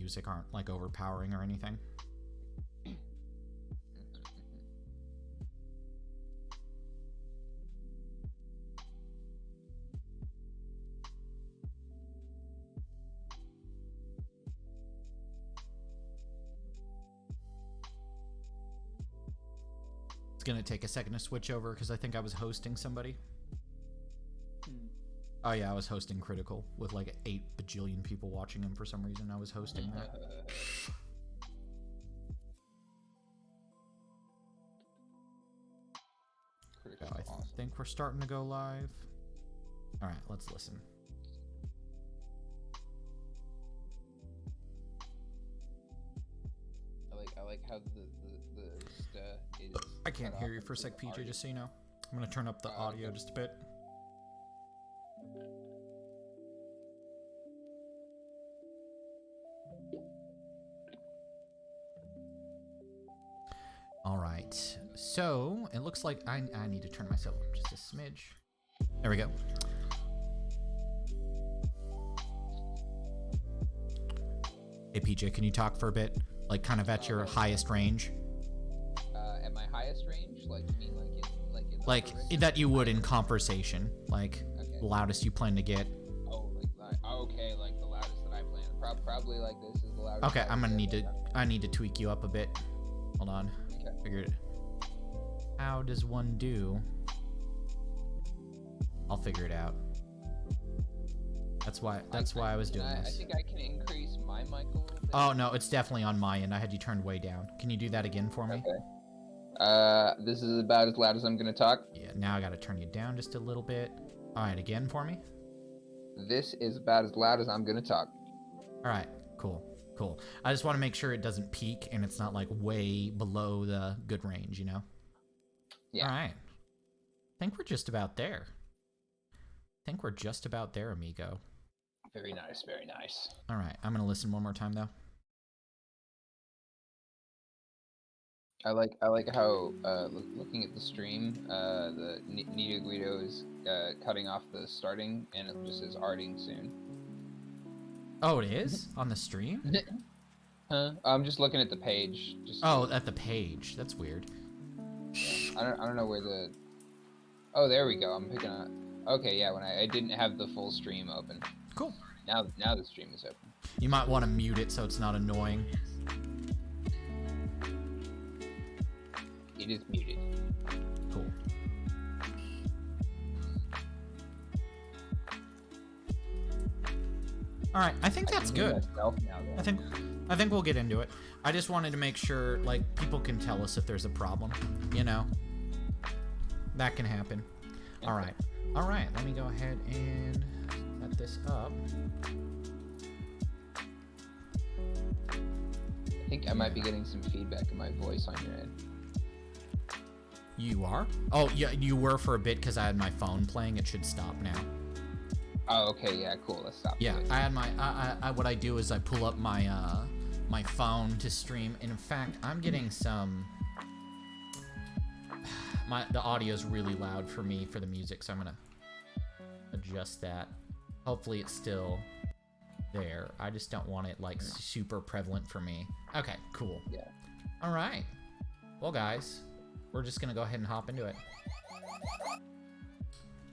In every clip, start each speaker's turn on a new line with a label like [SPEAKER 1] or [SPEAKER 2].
[SPEAKER 1] music aren't like overpowering or anything. It's gonna take a second to switch over because I think I was hosting somebody. Oh yeah, I was hosting Critical with like 8 bajillion people watching him for some reason. I was hosting that. Oh, I think we're starting to go live. All right, let's listen.
[SPEAKER 2] I like how the is.
[SPEAKER 1] I can't hear you for a sec, PJ. Just so you know, I'm gonna turn up the audio just a bit. All right, so it looks like I need to turn myself up just a smidge. There we go. Hey PJ, can you talk for a bit? Like kind of at your highest range?
[SPEAKER 2] At my highest range? Like you mean in
[SPEAKER 1] like that you would in conversation, like the loudest you plan to get.
[SPEAKER 2] Oh, okay, like the loudest that I plan. Probably like this is the loudest.
[SPEAKER 1] Okay, I need to tweak you up a bit. Hold on. Okay. Figured it. How does one do? I'll figure it out. That's why I was doing this.
[SPEAKER 2] I think I can increase my mic a little bit.
[SPEAKER 1] Oh no, it's definitely on my end. I had you turned way down. Can you do that again for me?
[SPEAKER 2] Okay. This is about as loud as I'm gonna talk.
[SPEAKER 1] Yeah, now I gotta turn you down just a little bit. Alright, again for me.
[SPEAKER 2] This is about as loud as I'm gonna talk.
[SPEAKER 1] Alright, cool. I just want to make sure it doesn't peak and it's not like way below the good range, you know?
[SPEAKER 2] Yeah.
[SPEAKER 1] Alright. I think we're just about there. Amigo.
[SPEAKER 2] Very nice, very nice.
[SPEAKER 1] Alright, I'm gonna listen one more time though.
[SPEAKER 2] I like how looking at the stream, the Nita Guido is cutting off the starting, and it just says "arting soon."
[SPEAKER 1] Oh, it is on the stream.
[SPEAKER 2] Huh? I'm just looking at the page.
[SPEAKER 1] At the page. That's weird.
[SPEAKER 2] Yeah. I don't know where the. Oh, there we go. I'm picking up. Okay, yeah. When I didn't have the full stream open.
[SPEAKER 1] Cool.
[SPEAKER 2] Now the stream is open.
[SPEAKER 1] You might want to mute it so it's not annoying.
[SPEAKER 2] It is muted.
[SPEAKER 1] Cool. All right, I think that's good. I think we'll get into it. I just wanted to make sure like people can tell us if there's a problem, you know. That can happen. All right. Let me go ahead and set this up.
[SPEAKER 2] I think I might be getting some feedback in my voice on your end.
[SPEAKER 1] You are? Oh, yeah, you were for a bit because I had my phone playing. It should stop now.
[SPEAKER 2] Oh, okay, yeah, cool. Let's stop.
[SPEAKER 1] Yeah, I had my. What I do is I pull up my my phone to stream, and in fact, I'm getting some. The audio is really loud for me for the music, so I'm gonna adjust that. Hopefully, it's still there. I just don't want it like super prevalent for me. Okay, cool.
[SPEAKER 2] Yeah.
[SPEAKER 1] All right. Well, guys, we're just gonna go ahead and hop into it.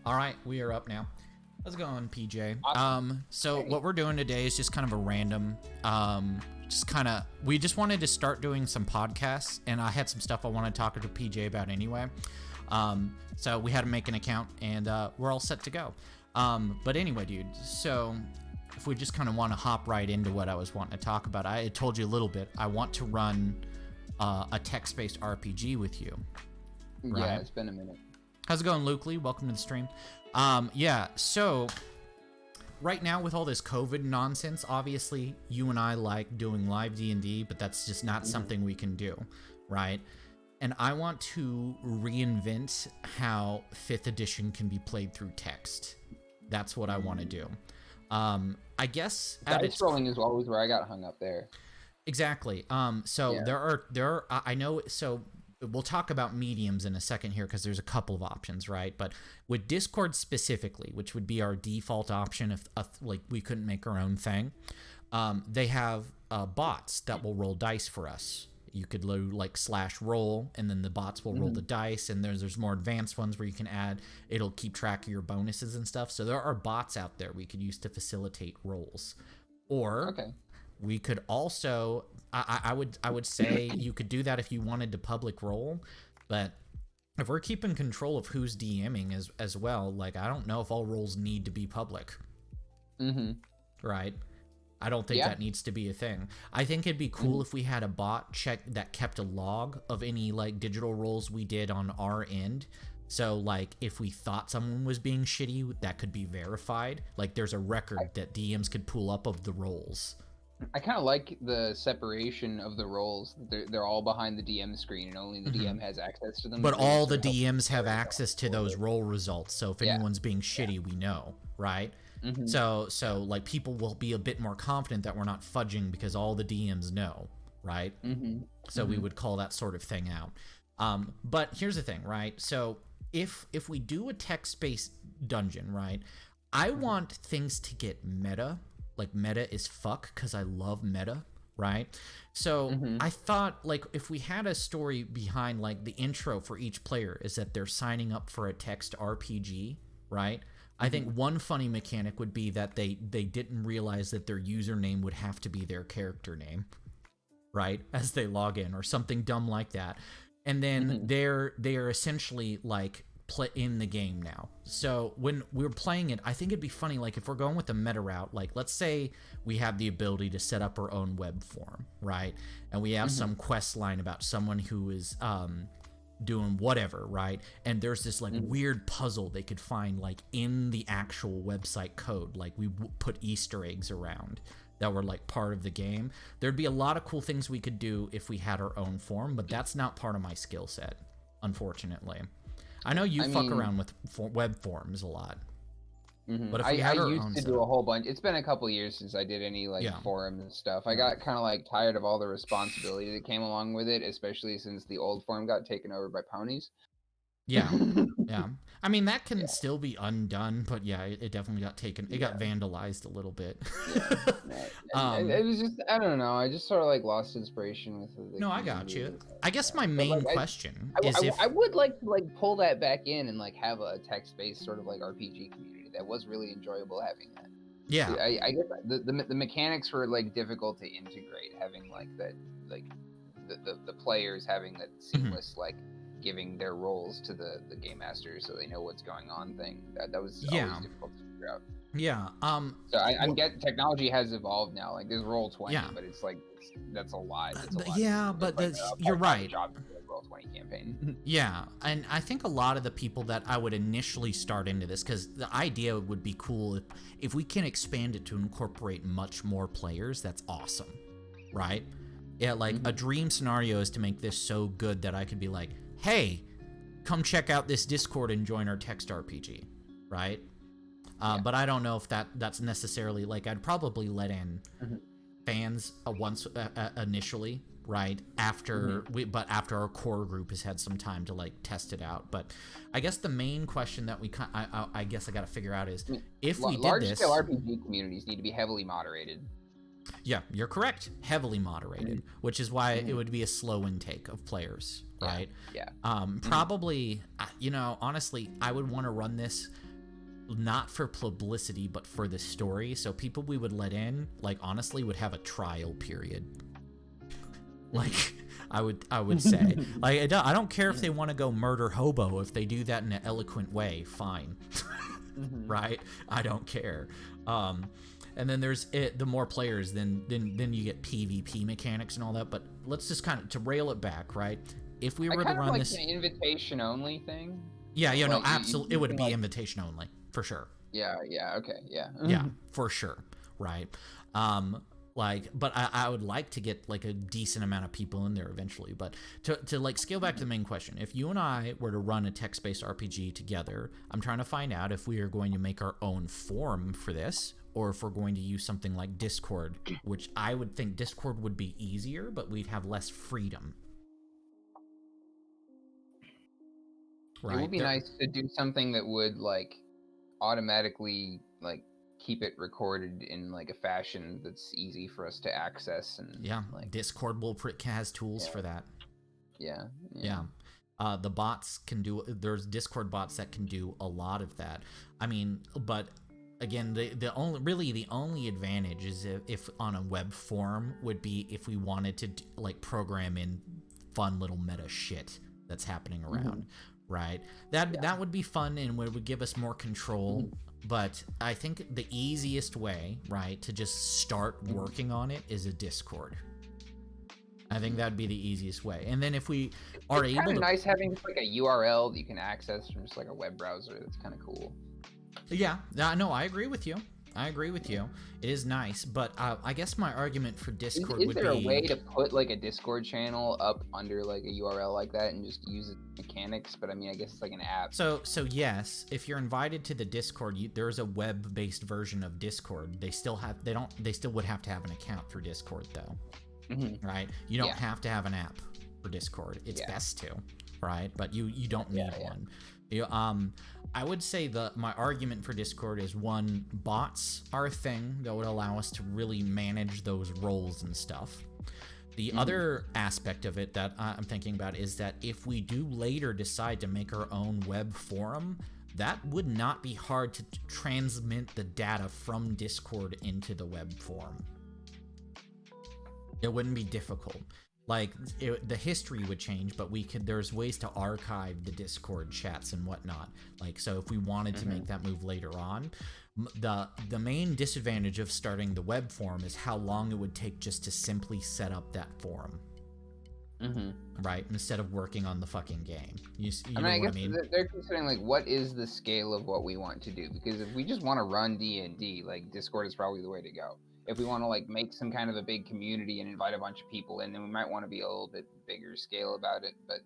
[SPEAKER 1] All right, we are up now. How's it going, PJ? So what we're doing today is just kind of a random, we just wanted to start doing some podcasts, and I had some stuff I wanted to talk to PJ about anyway. So we had to make an account, and we're all set to go. But anyway, dude, so if we just kind of want to hop right into what I was wanting to talk about, I had told you a little bit. I want to run a text-based RPG with you. Right?
[SPEAKER 2] Yeah, it's been a minute.
[SPEAKER 1] How's it going, Luke Lee? Welcome to the stream. Yeah, so right now with all this COVID nonsense, obviously you and I like doing live D&D, but that's just not something we can do, right? And I want to reinvent how 5th edition can be played through text. That's what I want to do. I guess
[SPEAKER 2] dice rolling is always where I got hung up there.
[SPEAKER 1] Exactly. So there are I know, so we'll talk about mediums in a second here because there's a couple of options, right? But with Discord specifically, which would be our default option if like we couldn't make our own thing, They have bots that will roll dice for us. You could like /roll, and then the bots will roll the dice, and there's more advanced ones where you can add, it'll keep track of your bonuses and stuff. So there are bots out there we could use to facilitate rolls. Or we could also, I would say you could do that if you wanted to public roll, but if we're keeping control of who's DMing as well, like, I don't know if all rolls need to be public. Right? I don't think that needs to be a thing. I think it'd be cool if we had a bot that kept a log of any like digital rolls we did on our end. So like if we thought someone was being shitty, that could be verified. Like there's a record that DMs could pull up of the rolls.
[SPEAKER 2] I kind of like the separation of the roles. They're all behind the DM screen, and only the DM has access to them.
[SPEAKER 1] But all the DMs have access to those roll results. So if anyone's being shitty, we know, right? So like people will be a bit more confident that we're not fudging because all the DMs know, right? So we would call that sort of thing out. But here's the thing, right? So if we do a text-based dungeon, right, I want things to get meta. Like meta is fuck, because I love meta, right? So I thought like if we had a story behind like the intro for each player is that they're signing up for a text RPG, right? I think one funny mechanic would be that they didn't realize that their username would have to be their character name, right? As they log in, or something dumb like that. And then they're essentially like in the game now. So when we're playing it, I think it'd be funny, like if we're going with the meta route, like let's say we have the ability to set up our own web form, right? And we have some quest line about someone who is doing whatever, right? And there's this like weird puzzle they could find like in the actual website code. Like we put Easter eggs around that were like part of the game. There'd be a lot of cool things we could do if we had our own form, but that's not part of my skill set, unfortunately. I know you fuck around with web forms a lot. But if we had our
[SPEAKER 2] used to do a whole bunch. It's been a couple years since I did any like forum and stuff. I got kind of like tired of all the responsibility that came along with it, especially since the old forum got taken over by ponies.
[SPEAKER 1] Yeah. I mean, that can still be undone, but yeah, it definitely got taken. It got vandalized a little bit.
[SPEAKER 2] It was just, I don't know. I just sort of like lost inspiration with the
[SPEAKER 1] No, I got you. I guess my main question is if
[SPEAKER 2] I would like to like pull that back in and like have a text-based sort of like RPG community. That was really enjoyable having that.
[SPEAKER 1] Yeah.
[SPEAKER 2] I guess the mechanics were like difficult to integrate, having like that, like the players having that seamless like giving their roles to the game master so they know what's going on thing. That was always difficult to figure out.
[SPEAKER 1] Yeah.
[SPEAKER 2] So I get technology has evolved now. Like there's roll 20, but it's like that's a lot. It's a lot.
[SPEAKER 1] Yeah, but you're right.
[SPEAKER 2] Roll 20 campaign.
[SPEAKER 1] Yeah, and I think a lot of the people that I would initially start into this, because the idea would be cool if we can expand it to incorporate much more players. That's awesome, right? Yeah, like a dream scenario is to make this so good that I could be like, hey, come check out this Discord and join our text RPG, right? But I don't know if that's necessarily, like, I'd probably let in fans once initially, right? After but after our core group has had some time to like test it out. But I guess the main question that I guess I got to figure out is if we did this,
[SPEAKER 2] large-scale RPG communities need to be heavily moderated.
[SPEAKER 1] Yeah, you're correct. Heavily moderated, which is why it would be a slow intake of players, right?
[SPEAKER 2] Yeah.
[SPEAKER 1] Probably, you know, honestly, I would want to run this not for publicity, but for the story. So people we would let in, like, honestly, would have a trial period. Like, I would say, like, I don't care if they want to go murder hobo. If they do that in an eloquent way, fine, right? I don't care. And then there's the more players, then you get PvP mechanics and all that. But let's just kind of to rail it back, right? If we were to run this,
[SPEAKER 2] an invitation only thing.
[SPEAKER 1] Yeah, no, absolutely, it would be invitation only for sure.
[SPEAKER 2] Yeah, okay, yeah.
[SPEAKER 1] Yeah, for sure, right? Like, but I would like to get like a decent amount of people in there eventually. But to like scale back to the main question, if you and I were to run a text-based RPG together, I'm trying to find out if we are going to make our own forum for this, or if we're going to use something like Discord, which I would think Discord would be easier, but we'd have less freedom.
[SPEAKER 2] Right. It would be nice to do something that would like automatically like keep it recorded in like a fashion that's easy for us to access. And
[SPEAKER 1] yeah,
[SPEAKER 2] like
[SPEAKER 1] Discord has tools for that.
[SPEAKER 2] Yeah.
[SPEAKER 1] The bots can do. There's Discord bots that can do a lot of that. I mean, but again, the only advantage is if on a web forum would be if we wanted to like program in fun little meta shit that's happening around, right? That would be fun and would give us more control. But I think the easiest way, right, to just start working on it is a Discord. I think that'd be the easiest way. And then if we are able to... It's kind of
[SPEAKER 2] nice having just like a URL that you can access from just like a web browser. That's kind of cool.
[SPEAKER 1] Yeah, no, I agree with you. It is nice, but I guess my argument for Discord would be... Is
[SPEAKER 2] there a way to put like a Discord channel up under like a URL like that and just use the mechanics? But I mean, I guess it's like an app.
[SPEAKER 1] So yes, if you're invited to the Discord, there's a web-based version of Discord. They still would have to have an account through Discord though. Right? You don't have to have an app for Discord. It's best to, right? But you don't need one. I would say my argument for Discord is one, bots are a thing that would allow us to really manage those roles and stuff. The other aspect of it that I'm thinking about is that if we do later decide to make our own web forum, that would not be hard to transmit the data from Discord into the web forum. It wouldn't be difficult. Like, the history would change, but there's ways to archive the Discord chats and whatnot. Like, so if we wanted to make that move later on, the main disadvantage of starting the web forum is how long it would take just to simply set up that forum. Right? Instead of working on the fucking game. You know what I mean?
[SPEAKER 2] They're considering, like, what is the scale of what we want to do? Because if we just want to run D&D, like, Discord is probably the way to go. If we want to like make some kind of a big community and invite a bunch of people in, then we might want to be a little bit bigger scale about it. But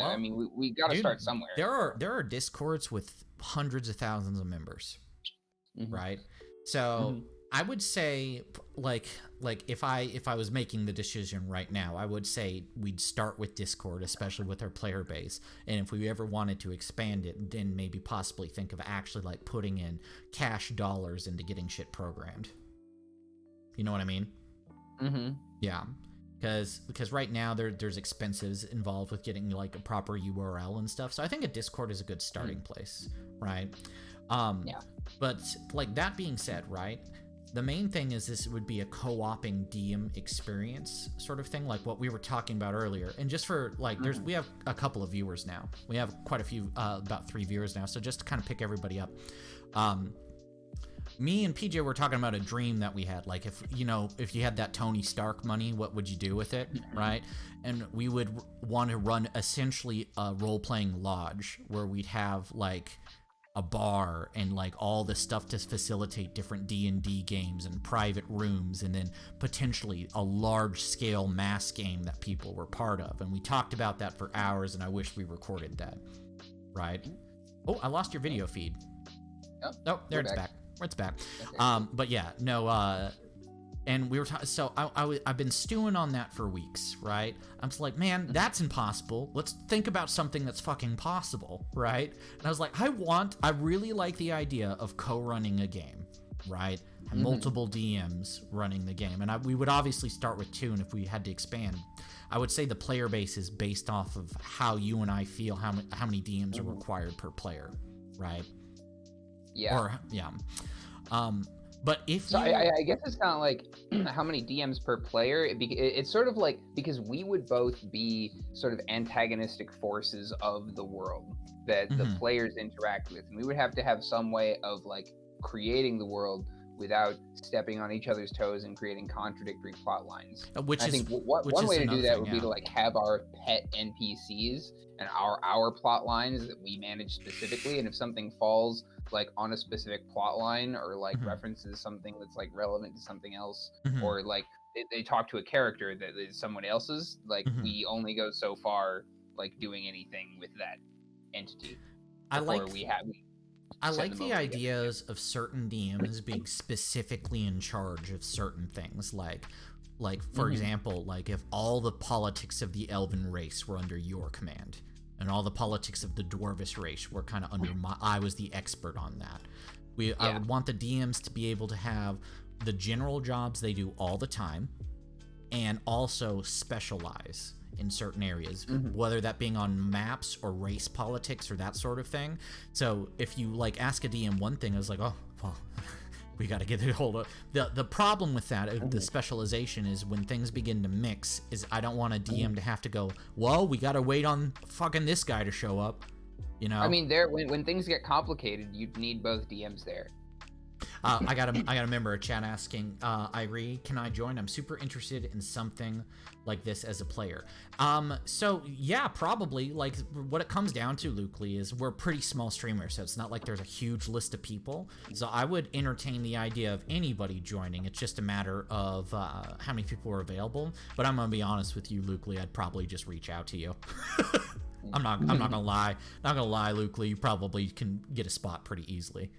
[SPEAKER 2] I mean, we got to start somewhere.
[SPEAKER 1] There are Discords with hundreds of thousands of members, right? So I would say like if I was making the decision right now, I would say we'd start with Discord, especially with our player base. And if we ever wanted to expand it, then maybe possibly think of actually like putting in cash dollars into getting shit programmed. You know what I mean? Yeah, because right now there's expenses involved with getting like a proper URL and stuff. So I think a Discord is a good starting place, right? But like that being said, right? The main thing is this would be a co-oping DM experience sort of thing, like what we were talking about earlier. And just for like, we have a couple of viewers now. We have quite a few, about 3 viewers now. So just to kind of pick everybody up. Me and PJ were talking about a dream that we had. Like, if you had that Tony Stark money, what would you do with it, right? And we would want to run essentially a role-playing lodge where we'd have like a bar and like all the stuff to facilitate different D&D games and private rooms, and then potentially a large-scale mass game that people were part of. And we talked about that for hours, and I wish we recorded that, right? Oh, I lost your video feed. Oh, there it's back. It's back. Okay. But yeah, no, and we were talking, so I've been stewing on that for weeks, right? I'm just like, man, that's impossible. Let's think about something that's fucking possible, right? And I was like, I really like the idea of co-running a game, right? Multiple DMs running the game. And we would obviously start with 2, and if we had to expand, I would say the player base is based off of how you and I feel, how many DMs are required per player, right?
[SPEAKER 2] Yeah.
[SPEAKER 1] Or, yeah. But if
[SPEAKER 2] I guess it's kind of like how many DMs per player. It's sort of like, because we would both be sort of antagonistic forces of the world that the players interact with, and we would have to have some way of like creating the world without stepping on each other's toes and creating contradictory plot lines. I think one way to do that would be to like have our pet NPCs and our plot lines that we manage specifically, and if something falls like on a specific plot line or like references something that's like relevant to something else, or like they talk to a character that is someone else's, like we only go so far like doing anything with that entity.
[SPEAKER 1] I like the ideas of certain DMs being specifically in charge of certain things, like for example, like if all the politics of the elven race were under your command, and all the politics of the dwarvish race were kind of under I was the expert on that. I would want the DMs to be able to have the general jobs they do all the time, and also specialize in certain areas, whether that being on maps or race politics or that sort of thing. So if you like ask a DM one thing, I was like, oh, well, we got to get a hold of the problem with that. The specialization is when things begin to mix. Is I don't want a DM to have to go, well, we got to wait on fucking this guy to show up. You know,
[SPEAKER 2] I mean, when things get complicated, you need both DMs there.
[SPEAKER 1] I got a member of chat asking, Irie, can I join? I'm super interested in something like this as a player. So yeah, probably. Like what it comes down to, Luke Lee, is we're pretty small streamers, so it's not like there's a huge list of people. So I would entertain the idea of anybody joining. It's just a matter of how many people are available. But I'm gonna be honest with you, Luke Lee, I'd probably just reach out to you. I'm not gonna lie, Luke Lee. You probably can get a spot pretty easily.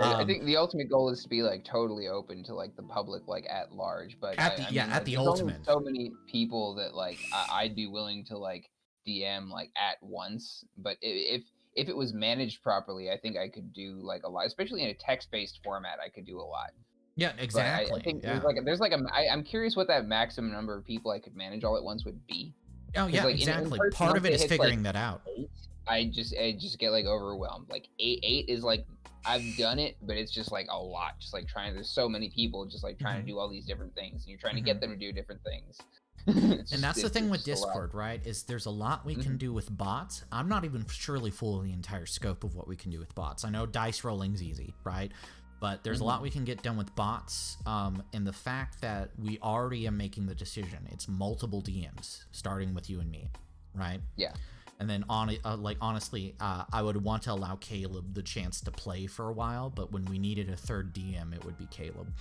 [SPEAKER 2] I think the ultimate goal is to be like totally open to like the public, like at large. But
[SPEAKER 1] at the ultimate,
[SPEAKER 2] so many people that like I'd be willing to like DM like at once. But if it was managed properly, I think I could do like a lot, especially in a text-based format. I could do a lot.
[SPEAKER 1] Yeah, exactly.
[SPEAKER 2] But I think
[SPEAKER 1] yeah.
[SPEAKER 2] I'm curious what that maximum number of people I could manage all at once would be.
[SPEAKER 1] Oh yeah,
[SPEAKER 2] like,
[SPEAKER 1] exactly.
[SPEAKER 2] in
[SPEAKER 1] Part of it is figuring
[SPEAKER 2] like
[SPEAKER 1] that out.
[SPEAKER 2] 8, I just get like overwhelmed. Like eight is like I've done it, but it's just like a lot. Just like there's so many people just like trying to do all these different things, and you're trying to get them to do different things.
[SPEAKER 1] And that's the thing with Discord, right? Is there's a lot we can do with bots. I'm not even surely full of the entire scope of what we can do with bots. I know dice rolling's easy, right? But there's a lot we can get done with bots, and the fact that we already are making the decision. It's multiple DMs, starting with you and me, right?
[SPEAKER 2] Yeah.
[SPEAKER 1] And then honestly, I would want to allow Caleb the chance to play for a while, but when we needed a third DM, it would be Caleb,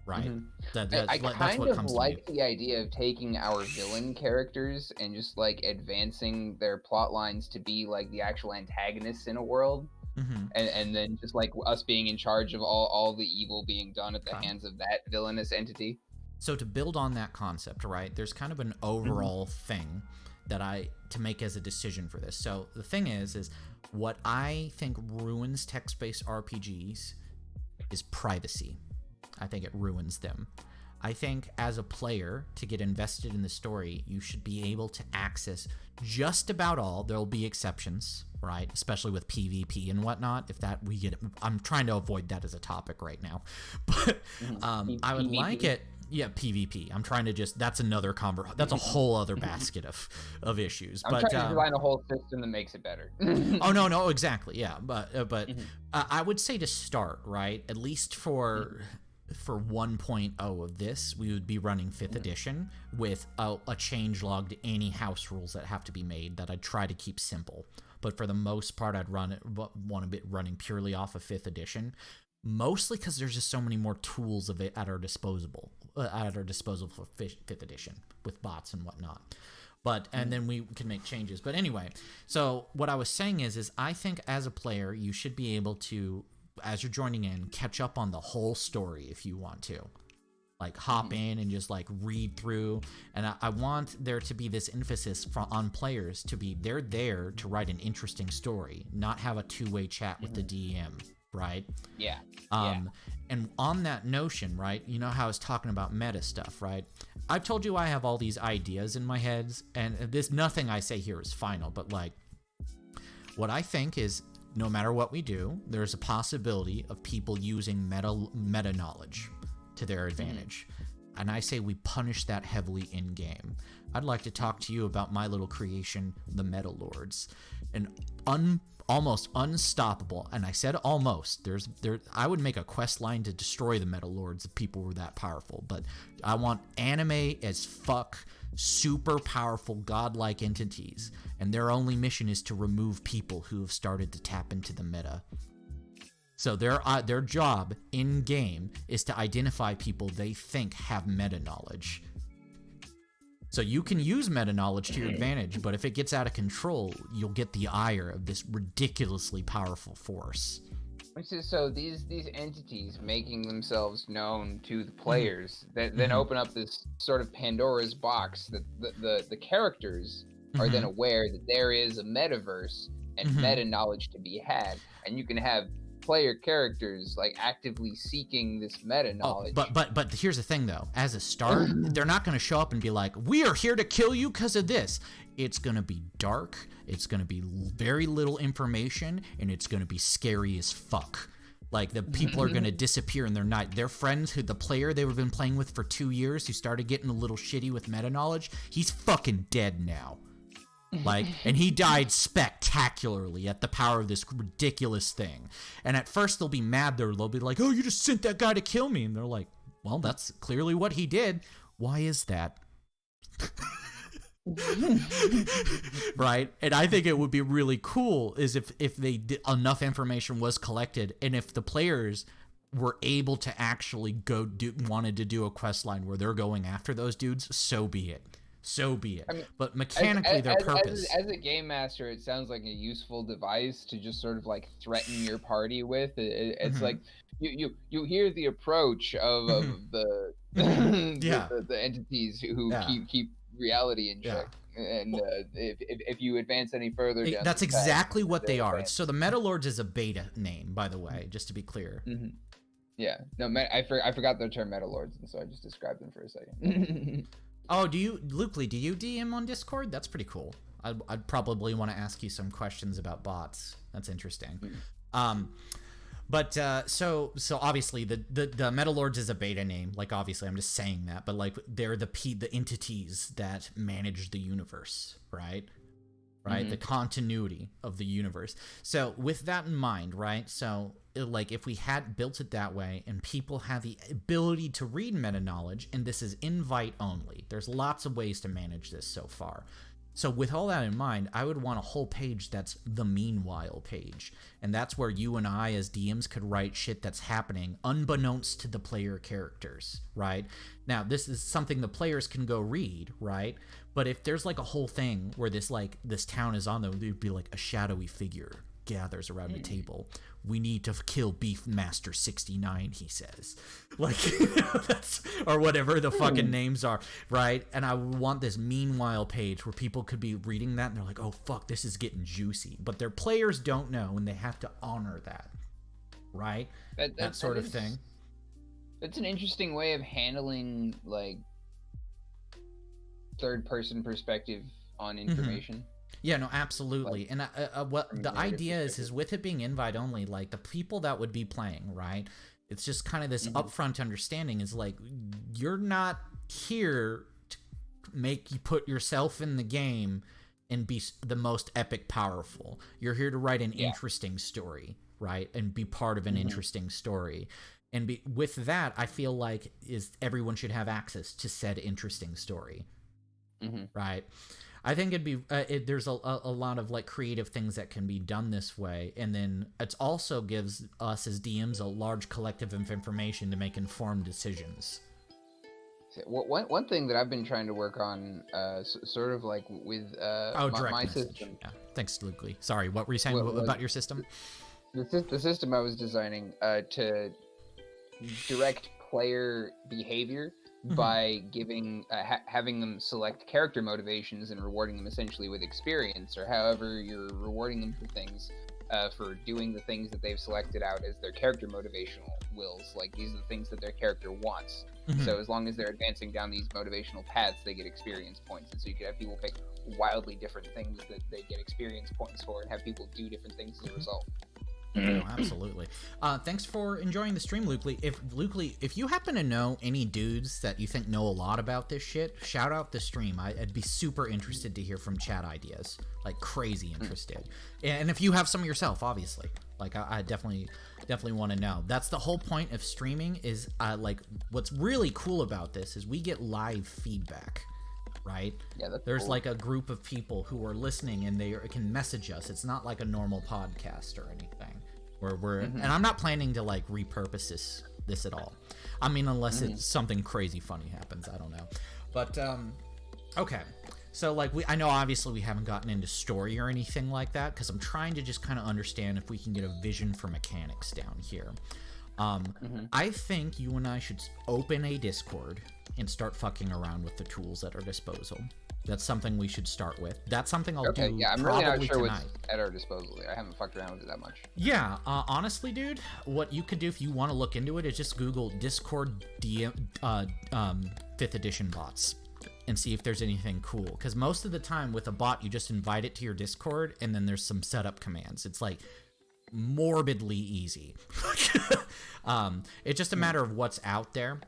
[SPEAKER 1] right?
[SPEAKER 2] I kind of like the idea of taking our villain characters and just like advancing their plot lines to be like the actual antagonists in a world. And then just like us being in charge of all the evil being done at the hands of that villainous entity.
[SPEAKER 1] So to build on that concept, right, there's kind of an overall thing that to make as a decision for this. So the thing is what I think ruins text-based RPGs is privacy. I think it ruins them. I think as a player, to get invested in the story, you should be able to access just about all. There'll be exceptions, right? Especially with PvP and whatnot. I'm trying to avoid that as a topic right now, but I would like it. Yeah, PvP. I'm trying to that's another that's a whole other basket of issues.
[SPEAKER 2] I'm trying to design a whole system that makes it better.
[SPEAKER 1] Oh no, exactly. Yeah, but I would say to start, right, at least for 1.0 of this, we would be running 5th edition with a change log to any house rules that have to be made that I'd try to keep simple. But for the most part, I'd want to be running purely off of 5th edition, mostly because there's just so many more tools of it at our disposal for 5th edition with bots and whatnot. But and then we can make changes. But anyway, so what I was saying is I think as a player, you should be able to, as you're joining in, catch up on the whole story if you want to. Like hop in and just like read through. And I want there to be this emphasis on players to be, they're there to write an interesting story, not have a two-way chat with the DM, right?
[SPEAKER 2] Yeah.
[SPEAKER 1] And on that notion, right, you know how I was talking about meta stuff, right? I've told you I have all these ideas in my head, and nothing I say here is final, but like what I think is, no matter what we do, there's a possibility of people using meta knowledge to their advantage. And I say we punish that heavily in game. I'd like to talk to you about my little creation, the Meta Lords. An almost unstoppable, and I said almost, I would make a quest line to destroy the Meta Lords if people were that powerful, but I want anime as fuck, super powerful godlike entities, and their only mission is to remove people who have started to tap into the meta. So their job in game is to identify people they think have meta knowledge. So you can use meta knowledge to your advantage, but if it gets out of control, you'll get the ire of this ridiculously powerful force.
[SPEAKER 2] So these entities making themselves known to the players that then open up this sort of Pandora's box that the characters are then aware that there is a metaverse and meta knowledge to be had, and you can have player characters like actively seeking this meta knowledge.
[SPEAKER 1] But here's the thing though. As a start, they're not going to show up and be like, "We are here to kill you because of this." It's going to be dark. It's going to be very little information, and it's going to be scary as fuck. Like, the people are going to disappear, and their friends, who the player they've been playing with for 2 years, who started getting a little shitty with meta knowledge, he's fucking dead now. Like, and he died spectacularly at the power of this ridiculous thing. And at first they'll be mad. They'll be like, "Oh, you just sent that guy to kill me." And they're like, "Well, that's clearly what he did. Why is that?" Right? And I think it would be really cool is if enough information was collected, and if the players were able to actually wanted to do a quest line where they're going after those dudes, so be it. So be it. I mean, but mechanically, their purpose.
[SPEAKER 2] As a game master, it sounds like a useful device to just sort of like threaten your party with. It's like you hear the approach of the the entities who keep reality in check. And if you advance any further,
[SPEAKER 1] that's exactly what they are. So the Metalords is a beta name, by the way, just to be clear.
[SPEAKER 2] Yeah. No, I forgot the term Metalords, and so I just described them for a second.
[SPEAKER 1] Oh, Luke, do you DM on Discord? That's pretty cool. I'd probably want to ask you some questions about bots. That's interesting. But so obviously the Metalords is a beta name. Like, obviously I'm just saying that, but like they're the entities that manage the universe, right? The continuity of the universe. So with that in mind, right? So like if we had built it that way and people have the ability to read meta knowledge, and this is invite only, there's lots of ways to manage this so far. So with all that in mind, I would want a whole page that's the meanwhile page. And that's where you and I as DMs could write shit that's happening unbeknownst to the player characters, right? Now, this is something the players can go read, right? But if there's like a whole thing where this town is on there, there'd be like a shadowy figure gathers around a table. "We need to kill Beefmaster 69, he says." Like, that's, or whatever the fucking names are, right? And I want this meanwhile page where people could be reading that and they're like, "Oh fuck, this is getting juicy." But their players don't know, and they have to honor that, right? That sort of thing.
[SPEAKER 2] That's an interesting way of handling like third-person perspective on information.
[SPEAKER 1] Yeah, no, absolutely. Like, and what the idea is with it being invite only, like the people that would be playing, right? It's just kind of this upfront understanding is like, you're not here to make you put yourself in the game and be the most epic powerful. You're here to write an interesting story, right? And be part of an interesting story. And with that, I feel like everyone should have access to said interesting story, right? I think it'd be there's a lot of like creative things that can be done this way, and then it also gives us as DMs a large collective of information to make informed decisions.
[SPEAKER 2] One thing that I've been trying to work on, sort of like with my system.
[SPEAKER 1] Yeah. Thanks, Luke. Sorry, what were you saying about your system?
[SPEAKER 2] The system I was designing to direct player behavior by giving having them select character motivations and rewarding them essentially with experience, or however you're rewarding them for things, for doing the things that they've selected out as their character motivational wills. Like, these are the things that their character wants. So as long as they're advancing down these motivational paths, they get experience points. And so you could have people pick wildly different things that they get experience points for, and have people do different things as a result.
[SPEAKER 1] No, absolutely. Thanks for enjoying the stream, Luke. If you happen to know any dudes that you think know a lot about this shit, shout out the stream. I'd be super interested to hear from chat ideas, like crazy interested. And if you have some yourself, obviously, like I definitely want to know. That's the whole point of streaming. Is like what's really cool about this is we get live feedback. Right?
[SPEAKER 2] Yeah,
[SPEAKER 1] there's
[SPEAKER 2] cool.
[SPEAKER 1] Like a group of people who are listening, and they can message us. It's not like a normal podcast or anything. Where we're and I'm not planning to like repurpose this at all. I mean, unless it's something crazy funny happens, I don't know. But okay. So like I know obviously we haven't gotten into story or anything like that, because I'm trying to just kind of understand if we can get a vision for mechanics down here. I think you and I should open a Discord and start fucking around with the tools at our disposal. That's something we should start with. That's something I'll do.
[SPEAKER 2] Yeah, I'm
[SPEAKER 1] probably
[SPEAKER 2] really not sure
[SPEAKER 1] tonight.
[SPEAKER 2] what's at our disposal. I haven't fucked around with it that much.
[SPEAKER 1] Yeah, honestly, dude, what you could do if you want to look into it is just Google Discord 5th edition bots and see if there's anything cool. Because most of the time with a bot, you just invite it to your Discord and then there's some setup commands. It's like morbidly easy. It's just a matter of what's out there.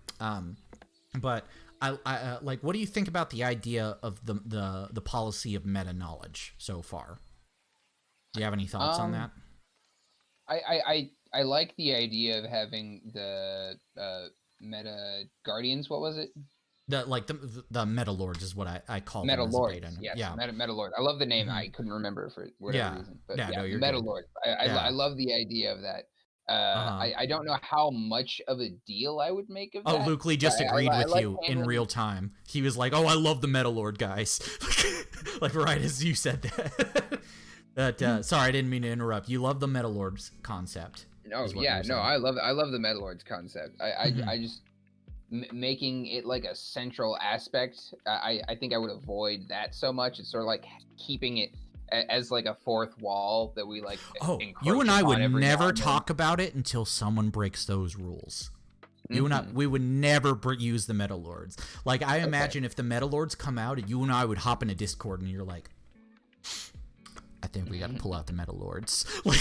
[SPEAKER 1] But I like, what do you think about the idea of the policy of meta knowledge so far? Do you have any thoughts on that?
[SPEAKER 2] I like the idea of having the meta guardians. What was it?
[SPEAKER 1] The meta lords is what I call
[SPEAKER 2] meta
[SPEAKER 1] them.
[SPEAKER 2] Lords. Yes,
[SPEAKER 1] yeah.
[SPEAKER 2] Meta Lord. I love the name. I couldn't remember for whatever reason. But
[SPEAKER 1] no, you're
[SPEAKER 2] Meta
[SPEAKER 1] good.
[SPEAKER 2] Lord. I love the idea of that. I don't know how much of a deal I would make of that.
[SPEAKER 1] Oh, Luke Lee just agreed with
[SPEAKER 2] like
[SPEAKER 1] you in real time. He was like, "Oh, I love the Meta Lord guys," like right as you said that. But sorry, I didn't mean to interrupt. You love the Meta Lords concept.
[SPEAKER 2] No, yeah, no, I love the Meta Lords concept. I just making it like a central aspect. I think I would avoid that so much. It's sort of like keeping it as like a fourth wall that we like.
[SPEAKER 1] Oh, you and I would never talk about it until someone breaks those rules. You and I, we would never use the Meta Lords. Like, I imagine if the Meta Lords come out, you and I would hop in a Discord and you're like, I think we got to pull out the Meta Lords. Like,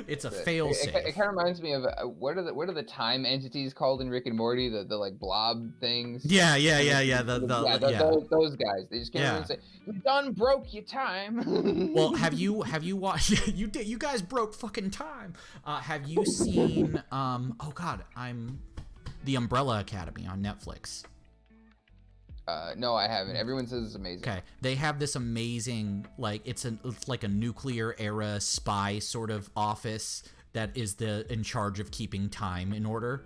[SPEAKER 1] it's a fail-safe.
[SPEAKER 2] It kind of reminds me of what are the time entities called in Rick and Morty? The like blob things.
[SPEAKER 1] Yeah.
[SPEAKER 2] Those guys. They just came in and say, "You done broke your time."
[SPEAKER 1] Well, have you watched? You guys broke fucking time. Have you seen? Oh God, the Umbrella Academy on Netflix.
[SPEAKER 2] No, I haven't. Everyone says it's amazing.
[SPEAKER 1] Okay, they have this amazing, like, it's like a nuclear era spy sort of office that is in charge of keeping time in order.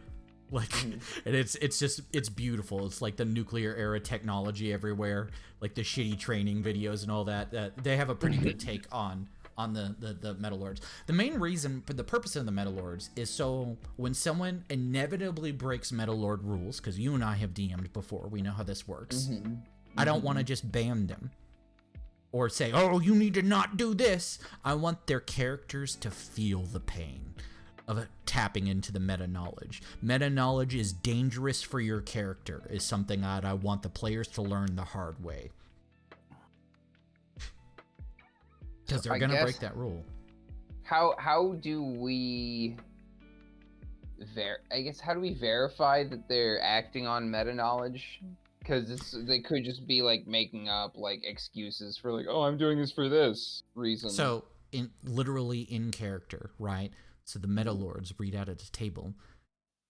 [SPEAKER 1] Like, and it's beautiful. It's like the nuclear era technology everywhere, like the shitty training videos and all that. They have a pretty good take on the Meta Lords. The main reason, for the purpose of the Meta Lords, is so when someone inevitably breaks Meta Lord rules, because you and I have DM'd before, we know how this works. I don't want to just ban them or say, oh, you need to not do this. I want their characters to feel the pain of tapping into the meta knowledge. Meta knowledge is dangerous for your character, is something that I want the players to learn the hard way. Because they're going to break that rule.
[SPEAKER 2] How do we how do we verify that they're acting on meta knowledge? Because they could just be like making up like excuses for like, oh, I'm doing this for this reason.
[SPEAKER 1] So literally in character, right? So the Meta Lords read out at a table.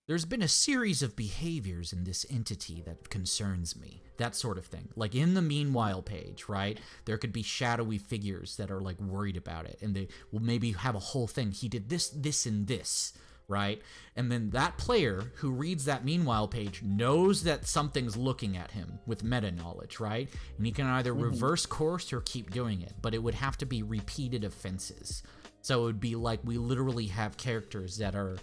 [SPEAKER 1] There's been a series of behaviors in this entity that concerns me. That sort of thing. Like in the meanwhile page, right? There could be shadowy figures that are like worried about it. And they will maybe have a whole thing. He did this, this, and this, right? And then that player who reads that meanwhile page knows that something's looking at him with meta knowledge, right? And he can either reverse course or keep doing it. But it would have to be repeated offenses. So it would be like we literally have characters that are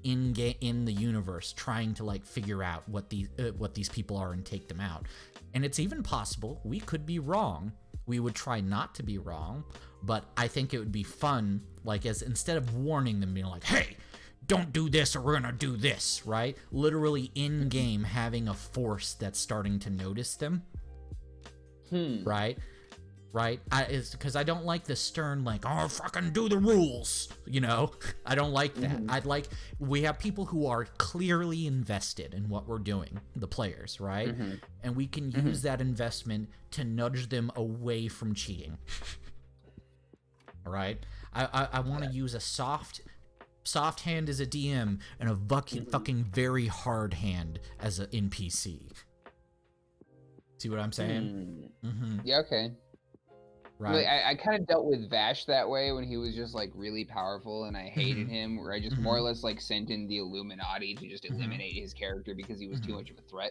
[SPEAKER 1] in the universe trying to like figure out what these people are and take them out. And it's even possible we could be wrong. We would try not to be wrong, but I think it would be fun, like, as instead of warning them, being like, hey, don't do this or we're gonna do this, right? Literally in game having a force that's starting to notice them. Right? It's because I don't like the stern, like, oh, fucking do the rules, you know? I don't like that. We have people who are clearly invested in what we're doing, the players, right? And we can use that investment to nudge them away from cheating. All right? I want to use a soft hand as a DM and a fucking very hard hand as an NPC. See what I'm saying?
[SPEAKER 2] Yeah, okay. Right. I kind of dealt with Vash that way when he was just like really powerful and I hated him, where I just more or less like sent in the Illuminati to just eliminate his character because he was too much of a threat.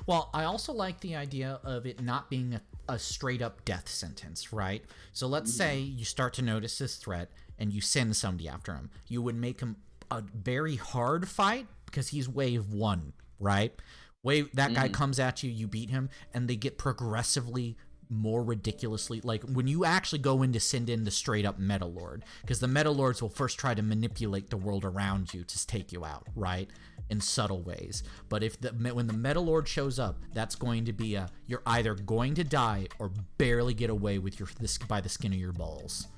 [SPEAKER 1] Well, I also like the idea of it not being a straight up death sentence, right? So let's say you start to notice this threat, and you send somebody after him. You would make him a very hard fight because he's wave 1, right? That guy comes at you, you beat him, and they get progressively more ridiculously, like when you actually go in to send in the straight up Meta Lord, because the Meta Lords will first try to manipulate the world around you to take you out, right, in subtle ways. But when the Meta Lord shows up, that's going to be you're either going to die or barely get away with by the skin of your balls,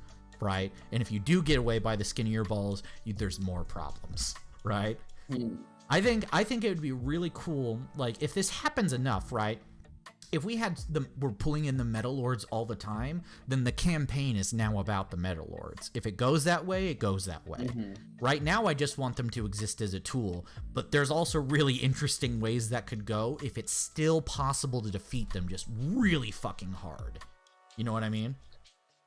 [SPEAKER 1] right? And if you do get away by the skin of your balls, there's more problems, right? I think it would be really cool, like if this happens enough, right? If we're pulling in the Meta Lords all the time, then the campaign is now about the Meta Lords. If it goes that way, it goes that way. Right now, I just want them to exist as a tool, but there's also really interesting ways that could go if it's still possible to defeat them just really fucking hard. You know what I mean?